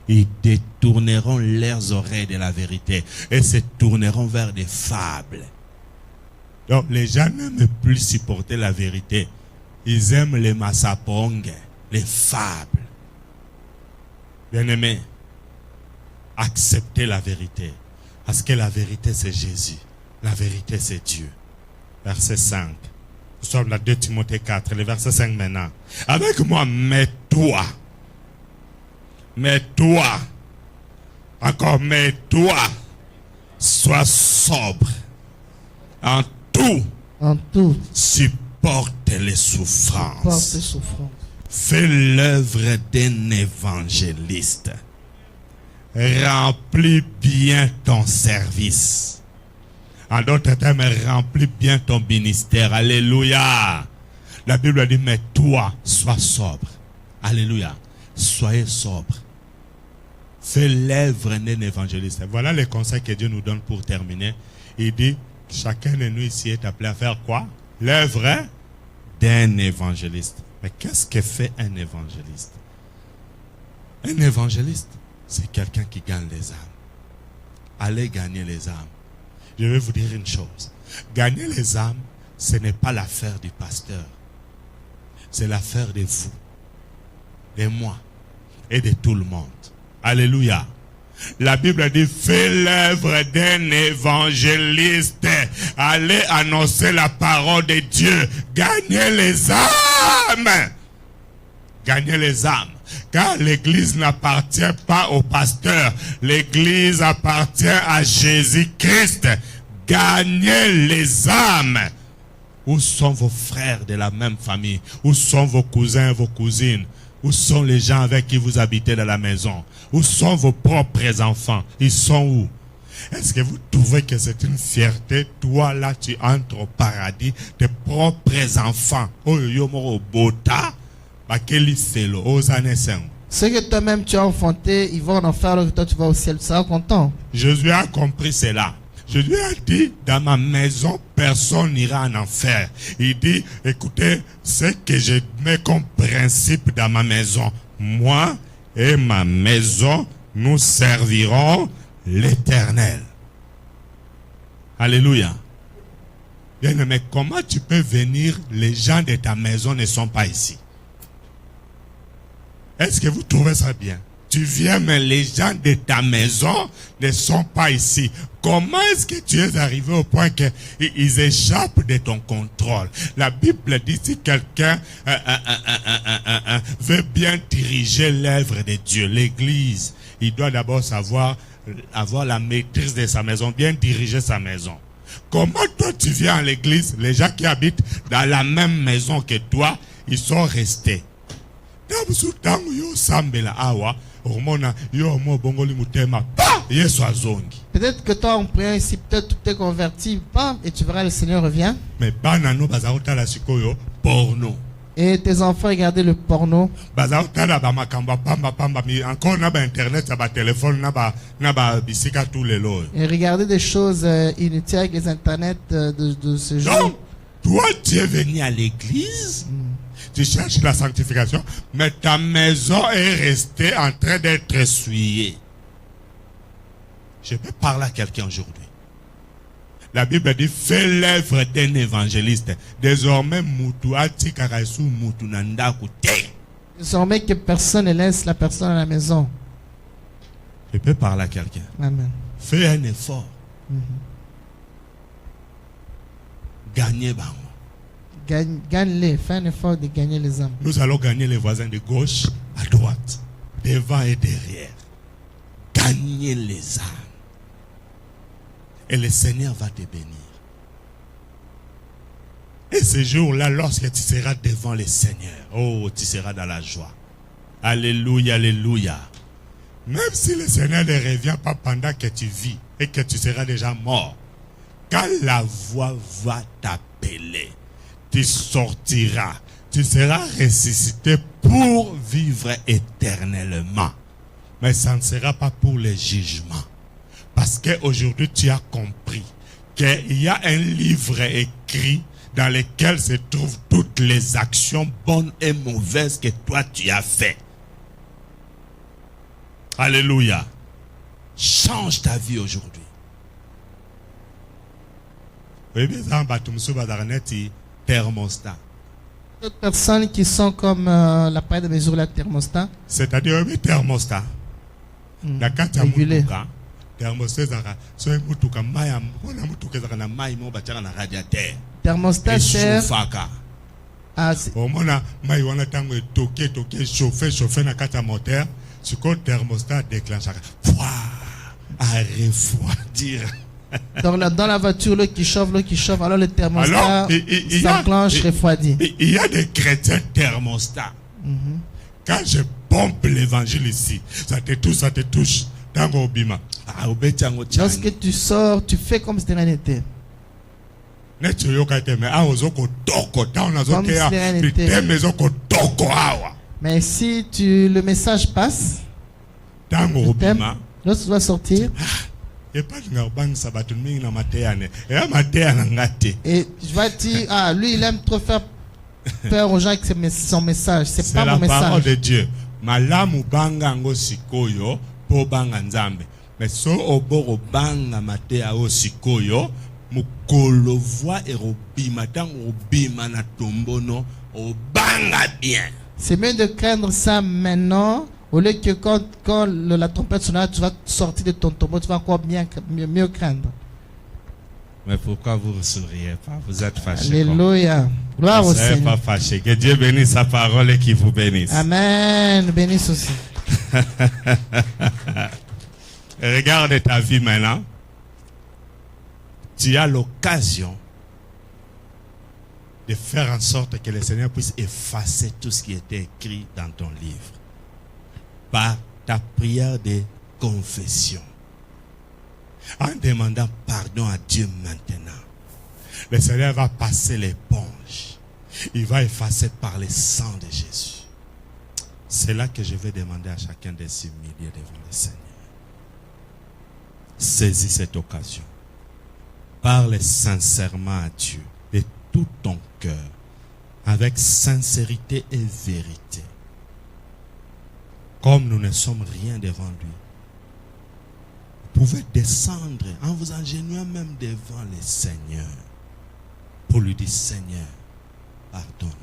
Ils détourneront leurs oreilles de la vérité et se tourneront vers des fables. Donc les gens n'aiment plus supporter la vérité. Ils aiment les massapong, les fables. Bien-aimés, acceptez la vérité. Parce que la vérité, c'est Jésus. La vérité, c'est Dieu. Verset 5. Nous sommes dans 2 Timothée 4, le verset 5 maintenant. Avec moi, mets-toi. Mets-toi. Encore, mets-toi. Sois sobre. En tout. En tout, Supporte les porte souffrances. souffrance. Fais l'œuvre d'un évangéliste. Remplis bien ton service. En d'autres termes, remplis bien ton ministère. Alléluia. La Bible dit, mais toi, sois sobre. Alléluia. Soyez sobre. Fais l'œuvre d'un évangéliste. Voilà les conseils que Dieu nous donne pour terminer. Il dit, chacun de nous ici est appelé à faire quoi? L'œuvre d'un évangéliste. Mais qu'est-ce que fait un évangéliste? Un évangéliste, c'est quelqu'un qui gagne les âmes. Allez gagner les âmes. Je vais vous dire une chose. Gagner les âmes, ce n'est pas l'affaire du pasteur. C'est l'affaire de vous, de moi et de tout le monde. Alléluia. La Bible dit, fais l'œuvre d'un évangéliste. Allez annoncer la parole de Dieu. Gagnez les âmes. Gagnez les âmes. Car l'église n'appartient pas au pasteur. L'église appartient à Jésus-Christ. Gagnez les âmes. Où sont vos frères de la même famille? Où sont vos cousins et vos cousines? Où sont les gens avec qui vous habitez dans la maison? Où sont vos propres enfants? Ils sont où? Est-ce que vous trouvez que c'est une fierté? Toi, là, tu entres au paradis, tes propres enfants. Oh, yo, moro, bota. Ceux que toi-même tu as enfantés, ils vont en faire alors que toi tu vas au ciel. Tu seras content. Jésus a compris cela. Jésus a dit, dans ma maison, personne n'ira en enfer. Il dit, écoutez, ce que je mets comme principe dans ma maison, moi et ma maison, nous servirons l'Éternel. Alléluia. Bien, mais comment tu peux venir, les gens de ta maison ne sont pas ici? Est-ce que vous trouvez ça bien? Tu viens, mais les gens de ta maison ne sont pas ici. Comment est-ce que tu es arrivé au point qu'ils échappent de ton contrôle? La Bible dit, si quelqu'un veut bien diriger l'œuvre de Dieu, l'Église, il doit d'abord savoir avoir la maîtrise de sa maison, bien diriger sa maison. Comment toi tu viens à l'église, les gens qui habitent dans la même maison que toi, ils sont restés? Peut-être que toi en priant ici, peut-être tu t'es converti, bam, et tu verras le Seigneur revient. Mais porno. Et tes enfants regardaient le porno. Encore na ba internet, na ba téléphone, na ba bisika tous les lois. Et regardaient des choses inutiles avec les internets de ce genre. Donc, toi tu es venu à l'église. Tu cherches la sanctification, mais ta maison est restée en train d'être essuyée. Je peux parler à quelqu'un aujourd'hui. La Bible dit, fais l'œuvre d'un évangéliste. Désormais, Désormais que personne ne laisse la personne à la maison. Je peux parler à quelqu'un. Amen. Fais un effort. Gagnez bango. Gagne-les, fais un effort de gagner les âmes. Nous allons gagner les voisins de gauche à droite, devant et derrière. Gagnez les âmes. Et le Seigneur va te bénir. Et ce jour-là, lorsque tu seras devant le Seigneur, oh, tu seras dans la joie. Alléluia, alléluia. Même si le Seigneur ne revient pas pendant que tu vis et que tu seras déjà mort, quand la voix va t'appeler, tu sortiras, tu seras ressuscité pour vivre éternellement. Mais ça ne sera pas pour le jugement. Parce qu'aujourd'hui, tu as compris qu'il y a un livre écrit dans lequel se trouvent toutes les actions bonnes et mauvaises que toi tu as fait. Alléluia. Change ta vie aujourd'hui. Oui, bien, thermostat. D'autres personnes qui sont comme l'appareil de mesure, la thermostat. C'est-à-dire le thermostat. La carte à Régulé. mutuka. Thermostat zaka. So mutuka maya mpona mutuka zaka na mai mo bachaka na radiateur. Thermostat sert Eshofaka. à... Omona mai wana tango toke chauffer na carte à moteur. Ce que thermostat déclenche à refroidir. Dans la voiture, l'eau qui chauffe, alors le thermostat Alors, s'enclenche, refroidit. Il y a des chrétiens thermostats. Quand je pompe l'évangile ici, ça te touche. Tango obima. Lorsque tu sors, tu fais comme si de rien n'était. Mais Mais si le message passe, tango thème, obima. lorsque tu dois sortir, Et pas de ngarbang sabato mingi na mateane. Et à mateane ngate. et je vais dire, ah, lui, il aime trop faire peur aux gens avec son message. C'est pas C'est mon la parole message. de Dieu. Malamu banga ngo sikoyo po banga nzambe. Mais so oboro banga matea o sikoyo mukolo voix erobima tango obima na tombono obanga bien. C'est mieux de craindre ça maintenant, au lieu que quand la trompette sonnera, tu vas sortir de ton tombeau, tu vas encore mieux craindre. Mais pourquoi vous ne souriez pas? Vous êtes fâchés. Alléluia. Gloire Ne au soyez Seigneur. pas fâchés. Que Dieu bénisse sa parole et qu'il vous bénisse. Amen. Bénisse aussi. Regarde ta vie maintenant. Tu as l'occasion de faire en sorte que le Seigneur puisse effacer tout ce qui était écrit dans ton livre. Par ta prière de confession. En demandant pardon à Dieu maintenant. Le Seigneur va passer l'éponge. Il va effacer par le sang de Jésus. C'est là que je vais demander à chacun de s'humilier devant le Seigneur. Saisis cette occasion. Parle sincèrement à Dieu de tout ton cœur, avec sincérité et vérité. Comme nous ne sommes rien devant lui, vous pouvez descendre en vous agenouillant même devant le Seigneur pour lui dire: Seigneur, pardonne-moi.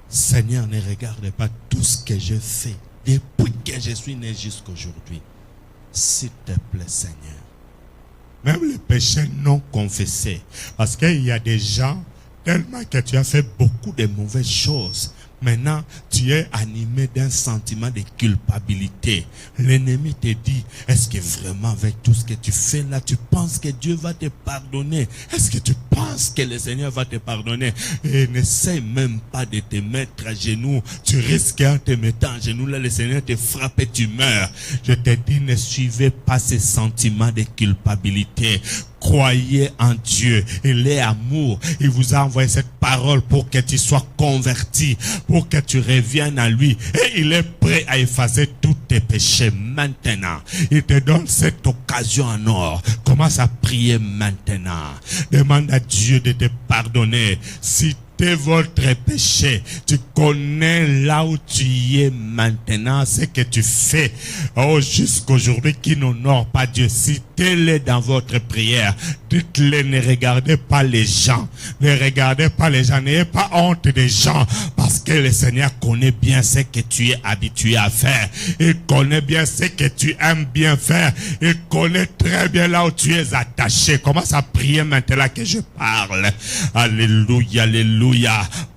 Seigneur, ne regarde pas tout ce que je fais depuis que je suis né jusqu'à aujourd'hui. S'il te plaît, Seigneur. Même les péchés non confessés. Parce qu'il y a des gens, tellement que tu as fait beaucoup de mauvaises choses, maintenant tu es animé d'un sentiment de culpabilité. L'ennemi te dit: est-ce que vraiment avec tout ce que tu fais là, tu penses que Dieu va te pardonner? Est-ce que tu penses que le Seigneur va te pardonner? Et n'essaie même pas de te mettre à genoux. Tu risques en te mettant à genoux là, le Seigneur te frappe et tu meurs. Je te dis, ne suivez pas ces sentiments de culpabilité. Croyez en Dieu. Il est amour. Il vous a envoyé cette parole pour que tu sois converti, pour que tu reviennes à lui. Et il est prêt à effacer tous tes péchés maintenant. Il te donne cette occasion en or. Commence à prier maintenant. Demande à Dieu de te pardonner. Si votre péché, tu connais là où tu es maintenant, ce que tu fais jusqu'aujourd'hui qui n'honore pas Dieu. Citez-le dans votre prière. Dites-le, ne regardez pas les gens. Ne regardez pas les gens. N'ayez pas honte des gens. Parce que le Seigneur connaît bien ce que tu es habitué à faire. Il connaît bien ce que tu aimes bien faire. Il connaît très bien là où tu es attaché. Commence à prier maintenant que je parle. Alléluia, alléluia.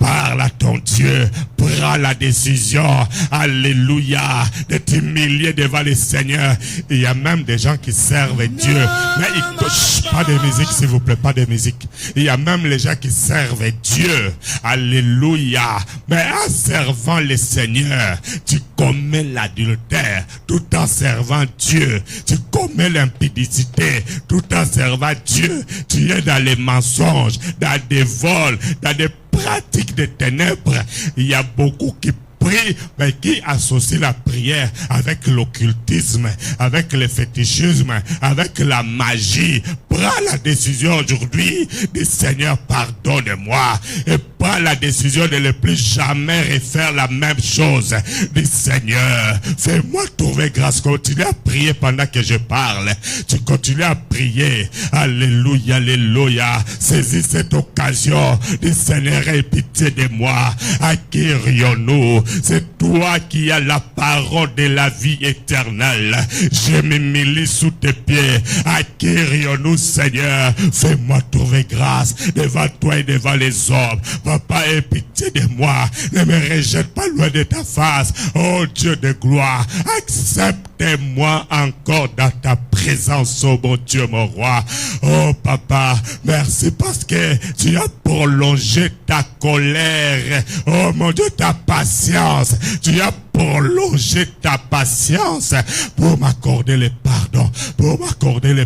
Parle à ton Dieu. Prends la décision. Alléluia. De t'humilier devant le Seigneur. Il y a même des gens qui servent Dieu. Mais ils ne touchent pas de musique, s'il vous plaît, pas de musique. Il y a même les gens qui servent Dieu. Alléluia. Mais en servant le Seigneur, tu commets l'adultère tout en servant Dieu. Tu commets l'impudicité tout en servant Dieu. Tu es dans les mensonges, dans des vols, dans des pratiques de ténèbres. Il y a beaucoup qui prie, mais qui associe la prière avec l'occultisme, avec le fétichisme, avec la magie, prends la décision aujourd'hui du Seigneur, pardonne-moi, et prends la décision de ne plus jamais refaire la même chose. Du Seigneur, fais-moi trouver grâce. Continue à prier pendant que je parle. Tu continues à prier. Alléluia, alléluia. Saisis cette occasion. Du Seigneur, aie pitié de moi. À qui irions-nous? C'est toi qui as la parole de la vie éternelle. Je m'humilie sous tes pieds. À qui irions-nous, Seigneur? Fais-moi trouver grâce devant toi et devant les hommes. Papa, aie pitié de moi. Ne me rejette pas loin de ta face. Oh Dieu de gloire, accepte-moi encore dans ta présence, oh mon Dieu, mon roi. Oh papa, merci parce que tu as prolongé ta colère. Oh mon Dieu, ta patience. Tu as prolonger ta patience pour m'accorder le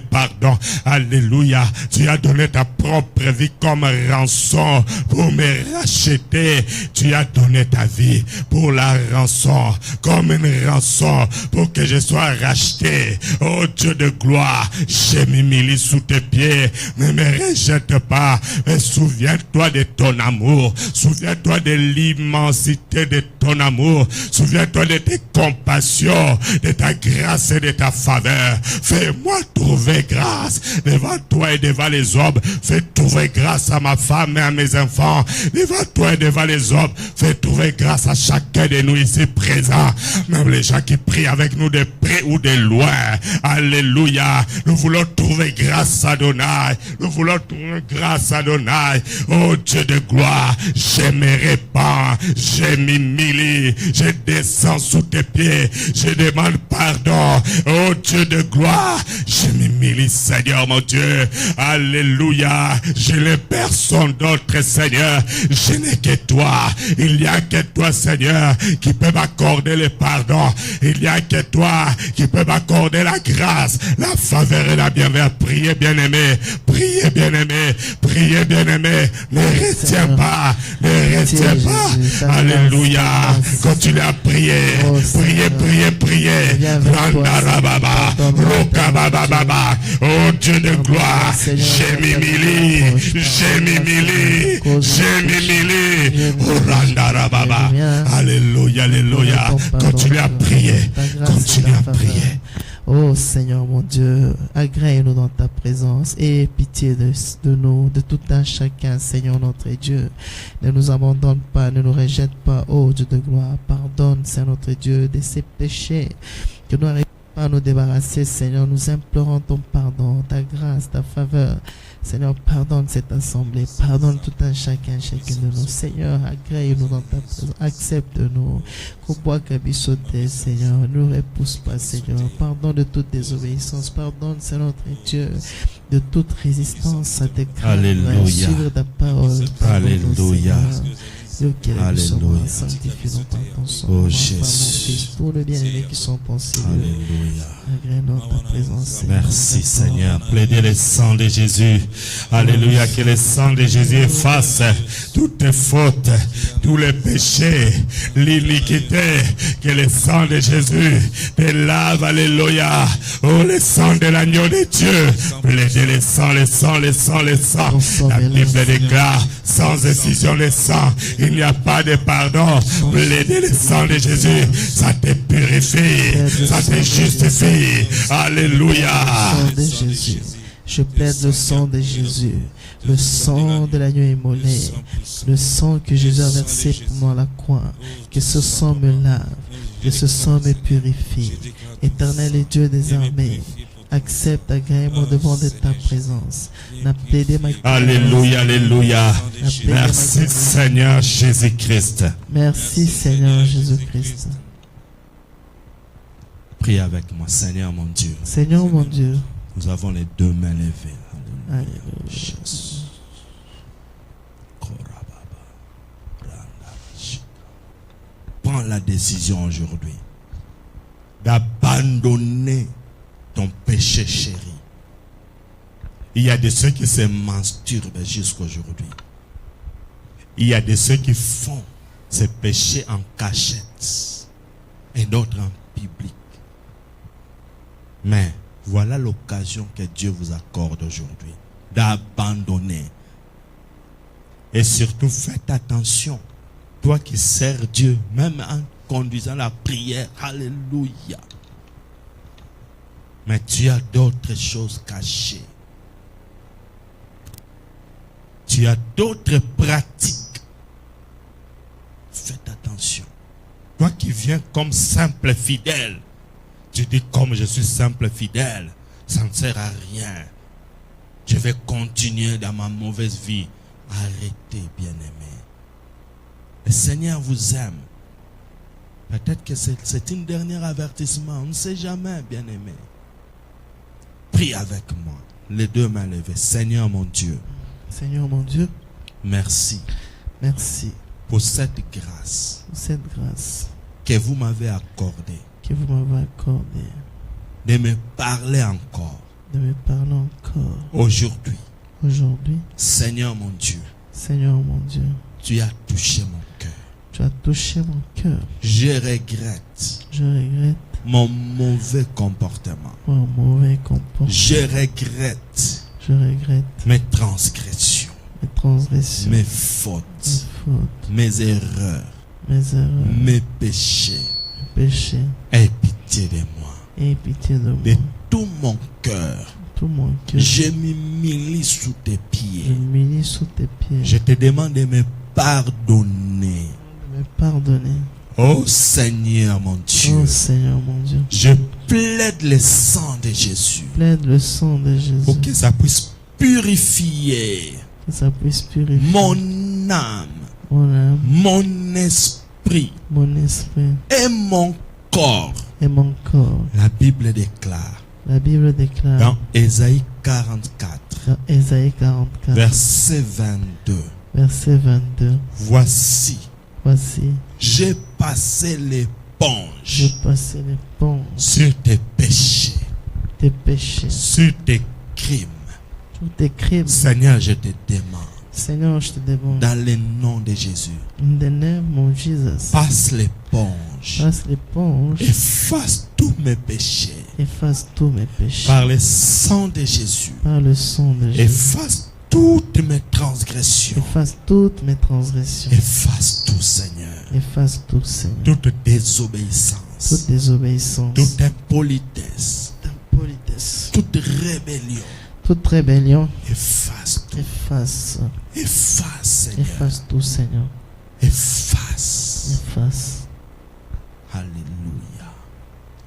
pardon, Alléluia. Tu as donné ta propre vie comme rançon pour me racheter. Tu as donné ta vie pour la rançon, comme une rançon pour que je sois racheté. Oh Dieu de gloire, je m'humilie sous tes pieds. Ne me rejette pas, mais souviens-toi de ton amour. Souviens-toi de l'immensité de ton amour. Souviens-toi de tes compassions, de ta grâce et de ta faveur. Fais-moi trouver grâce devant toi et devant les hommes. Fais trouver grâce à ma femme et à mes enfants. Devant toi et devant les hommes. Fais trouver grâce à chacun de nous ici présents. Même les gens qui prient avec nous de près ou de loin. Alléluia. Nous voulons trouver grâce à Adonai. Nous voulons trouver grâce à Adonai. Oh Dieu de gloire, je me répands, je m'humilie, je descends sous tes pieds, je demande pardon. Oh Dieu de gloire, je m'humilie, Seigneur mon Dieu. Alléluia. Je n'ai personne d'autre, Seigneur. Je n'ai que toi. Il n'y a que toi, Seigneur, qui peut m'accorder le pardon. Il n'y a que toi qui peut m'accorder la grâce, la faveur et la bienveillance. Priez, bien-aimé. Priez, bien-aimé. Priez, bien-aimé. Ne retiens pas. Ne retiens pas. Alléluia. Continue à prier. Priez, priez, priez. Randarababa. Rokabababa. Oh Dieu de gloire. Je m'humilie. Je m'humilie. Je m'humilie. Randarababa. Alléluia, alléluia. Continue à prier. Continue à prier. Oh Seigneur mon Dieu, agrée-nous dans ta présence et pitié de nous, de tout un chacun, Seigneur notre Dieu. Ne nous abandonne pas, ne nous rejette pas, oh Dieu de gloire. Pardonne, Seigneur notre Dieu, de ces péchés que nous n'arrivons pas à nous débarrasser, Seigneur. Nous implorons ton pardon, ta grâce, ta faveur. Seigneur, pardonne cette assemblée, pardonne tout un chacun, chacune de nous. Seigneur, agrée-nous dans ta présence, accepte-nous. Seigneur, ne nous repousse pas, Seigneur. Pardonne de toute désobéissance, pardonne, Seigneur notre Dieu, de toute résistance à tes craintes. Alléluia. Suivre ta parole. Alléluia. Alléluia. Sanctifie-nous par ton sang. Oh Jésus. Tous les bien-aimés qui sont pensés. Alléluia. Agrée-nous dans ta présence, Seigneur. Merci Seigneur. Plaidez le sang de Jésus. Alléluia. Que le sang de Jésus efface toutes tes fautes, tous les péchés, l'iniquité. Que le sang de Jésus te lave. Alléluia. Oh, le sang de l'agneau de Dieu. Plaidez le sang, le sang, le sang, le sang. La Bible déclare, sans excision le sang, il n'y a pas de pardon. Plaidez le sang de Jésus. Ça te purifie. Ça te justifie. Alléluia. Le sang de Jésus. Je plaide le sang de Jésus, le sang de l'agneau immolé, le sang que Jésus a versé pour moi à la croix. Que ce sang me lave, que ce sang me purifie. Éternel et Dieu des armées, accepte agréablement devant de ta présence. Alléluia, alléluia. Merci Seigneur Jésus-Christ. Merci Seigneur Jésus-Christ. Prie avec moi, Seigneur mon Dieu. Seigneur mon Dieu. Nous avons les deux mains levées. Alléluia. Prends la décision aujourd'hui d'abandonner ton péché chéri. Il y a de ceux qui se masturbent jusqu'aujourd'hui. Il y a de ceux qui font c'est pécher en cachette et d'autres en public. Mais voilà l'occasion que Dieu vous accorde aujourd'hui d'abandonner. Et surtout, faites attention. Toi qui sers Dieu, même en conduisant la prière, alléluia. Mais tu as d'autres choses cachées. Tu as d'autres pratiques. Faites attention. Toi qui viens comme simple fidèle, tu dis comme je suis simple fidèle, ça ne sert à rien. Je vais continuer dans ma mauvaise vie. Arrêtez, bien-aimé. Le Seigneur vous aime. Peut-être que c'est un dernier avertissement. On ne sait jamais, bien-aimé. Prie avec moi. Les deux mains levées. Seigneur mon Dieu. Seigneur mon Dieu, Merci merci pour cette grâce pour cette grâce que vous m'avez accordée que vous m'avez accordée de me parler encore de me parler encore aujourd'hui. aujourd'hui. Seigneur mon Dieu, Seigneur mon Dieu, tu as touché mon cœur. tu as touché mon cœur. Je regrette Je regrette mon mauvais comportement. mon mauvais comportement. Je regrette Je regrette mes transgressions, mes transgressions, mes mes fautes, fautes, mes erreurs, mes erreurs, mes péchés. mes péchés. Aie pitié de moi. Aie pitié de De moi. tout mon cœur, Tout mon cœur, je m'humilie sous tes je pieds. m'unis sous tes pieds. Je te demande de me pardonner. De me pardonner. Oh Seigneur mon Dieu, Oh Seigneur mon Dieu, je plaide le sang de Jésus plaide le sang de Jésus, pour que ça puisse purifier que ça puisse purifier mon âme, mon âme, mon esprit mon esprit et mon corps. et mon corps. La Bible déclare La Bible déclare dans Ésaïe 44, dans Ésaïe 44, verset 22, verset 22, voici, voici, j'ai passé j'ai l'éponge passé l'éponge sur tes péchés, tes péchés, sur tes crimes. tous tes crimes. Seigneur, je te demande, Seigneur, je te demande, dans le nom de Jésus, in the name of Jesus, passe l'éponge, passe l'éponge, efface tous mes péchés. efface tous mes péchés Par le sang de Jésus, par le sang de Jésus, efface toutes mes transgressions. efface toutes mes transgressions, Efface tout, Seigneur. efface tout, Seigneur, Toute désobéissance, toute désobéissance, toute impolitesse, toute impolitesse, toute rébellion. toute rébellion. Efface tout. Efface, Efface, Seigneur. efface tout, Seigneur, Efface. efface. Alléluia.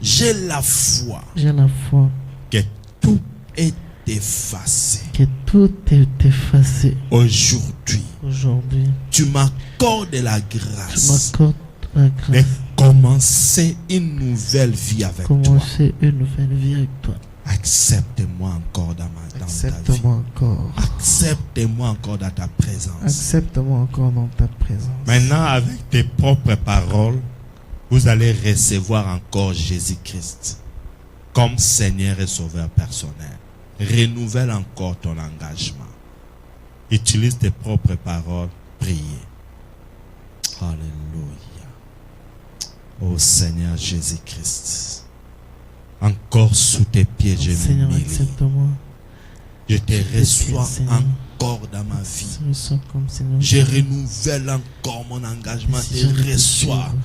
J'ai la foi J'ai la foi que tout est effacé. que tout est effacé Aujourd'hui, aujourd'hui. tu m'accordes la Tu grâce m'accordes la de grâce commencer une nouvelle vie avec de toi. commencer une nouvelle vie avec toi. Accepte-moi encore dans ta vie. Accepte-moi encore. Accepte-moi encore dans ta présence. Accepte-moi encore dans ta présence. Maintenant, avec tes propres paroles, vous allez recevoir encore Jésus-Christ comme Seigneur et Sauveur personnel. Renouvelle encore ton engagement. Utilise tes propres paroles. Priez. Alléluia. Oh Seigneur Jésus-Christ. Encore sous tes pieds, je Seigneur, m'humilie. accepte-moi. Je te reçois Seigneur. encore dans ma vie. Je reçois comme Seigneur. Je renouvelle encore mon engagement. Si Je je te reçois suivre.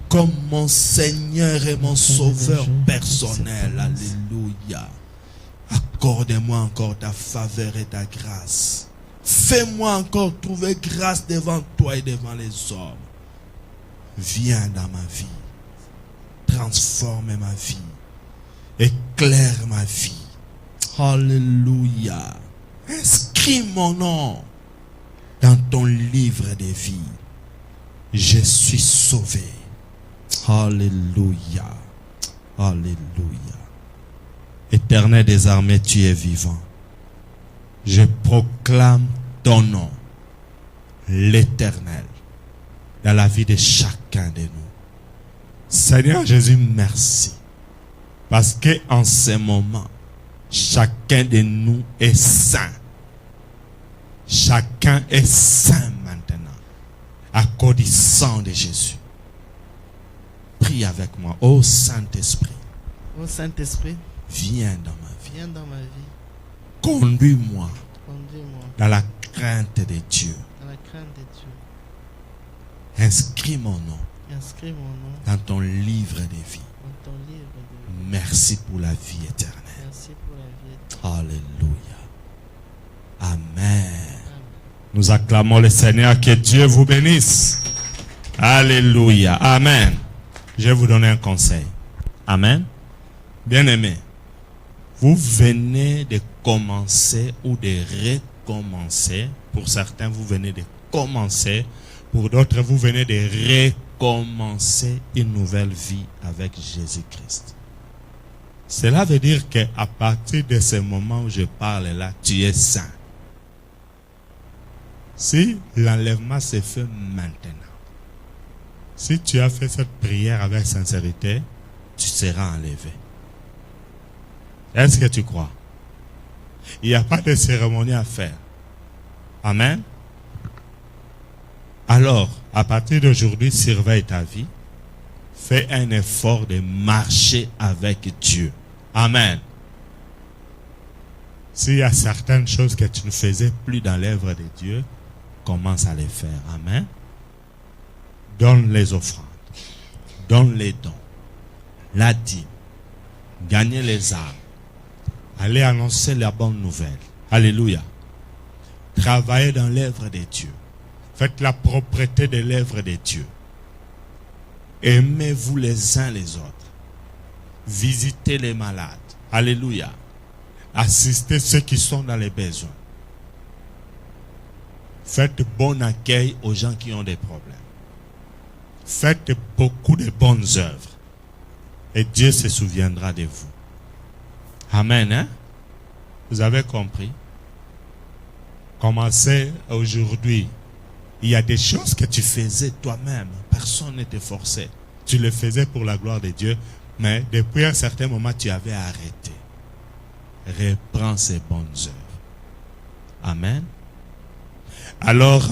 comme mon Seigneur et mon Sauveur je personnel. accepte. Alléluia. Accorde-moi encore ta faveur et ta grâce. Fais-moi encore trouver grâce devant toi et devant les hommes. Viens dans ma vie. Transforme ma vie. Éclaire ma vie. Alléluia. Inscris mon nom dans ton livre de vie. Je suis sauvé. Alléluia. Alléluia. Éternel des armées, tu es vivant. Je proclame ton nom, l'Éternel, dans la vie de chacun de nous. Seigneur Jésus, merci. Parce que en ce moment, chacun de nous est saint. Chacun est saint maintenant. à cause du sang de Jésus. Prie avec moi. Ô Saint-Esprit, Ô Saint-Esprit, viens dans ma vie. viens dans ma vie. Conduis-moi Conduis-moi dans la crainte de Dieu. dans la crainte de Dieu. Inscris mon nom Inscris mon nom dans ton livre de vie. dans ton livre de vie. Merci pour la vie éternelle. Merci pour la vie éternelle. Alléluia. Amen. Nous acclamons le Seigneur. Que Dieu vous bénisse. Alléluia. Amen. Je vais vous donner un conseil. Amen. Bien-aimés, vous venez de commencer ou de recommencer. Pour certains, vous venez de commencer. Pour d'autres, vous venez de recommencer une nouvelle vie avec Jésus-Christ. Cela veut dire qu'à partir de ce moment où je parle là, tu es saint. Si l'enlèvement se fait maintenant, si tu as fait cette prière avec sincérité, tu seras enlevé. Est-ce que tu crois? Il n'y a pas de cérémonie à faire. Amen. Alors, à partir d'aujourd'hui, surveille ta vie. Fais un effort de marcher avec Dieu. Amen. S'il y a certaines choses que tu ne faisais plus dans l'œuvre de Dieu, commence à les faire. Amen. Donne les offrandes. Donne les dons. La dîme. Gagnez les âmes. Allez annoncer la bonne nouvelle. Alléluia. Travaillez dans l'œuvre de Dieu. Faites la propreté de l'œuvre de Dieu. Aimez-vous les uns les autres. Visitez les malades. Alléluia. Assistez ceux qui sont dans les besoins. Faites bon accueil aux gens qui ont des problèmes. Faites beaucoup de bonnes œuvres. Et Dieu se souviendra de vous. Amen. Hein? Vous avez compris? Commencez aujourd'hui. Il y a des choses que tu faisais toi-même. Personne ne te forçait. Tu le faisais pour la gloire de Dieu. Mais depuis un certain moment, tu avais arrêté. Reprends ces bonnes œuvres. Amen. Alors,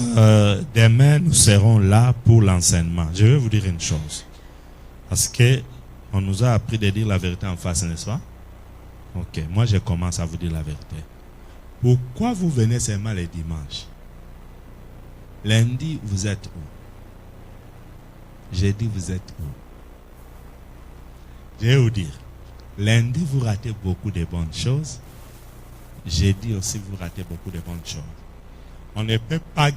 demain, nous serons là pour l'enseignement. Je vais vous dire une chose. Parce que on nous a appris de dire la vérité en face, n'est-ce pas? Ok, moi je commence à vous dire la vérité. Pourquoi vous venez seulement les dimanches? Lundi, vous êtes où? Jeudi, vous êtes où? Je vais vous dire, lundi, vous ratez beaucoup de bonnes choses. Jeudi aussi, vous ratez beaucoup de bonnes choses. On ne peut pas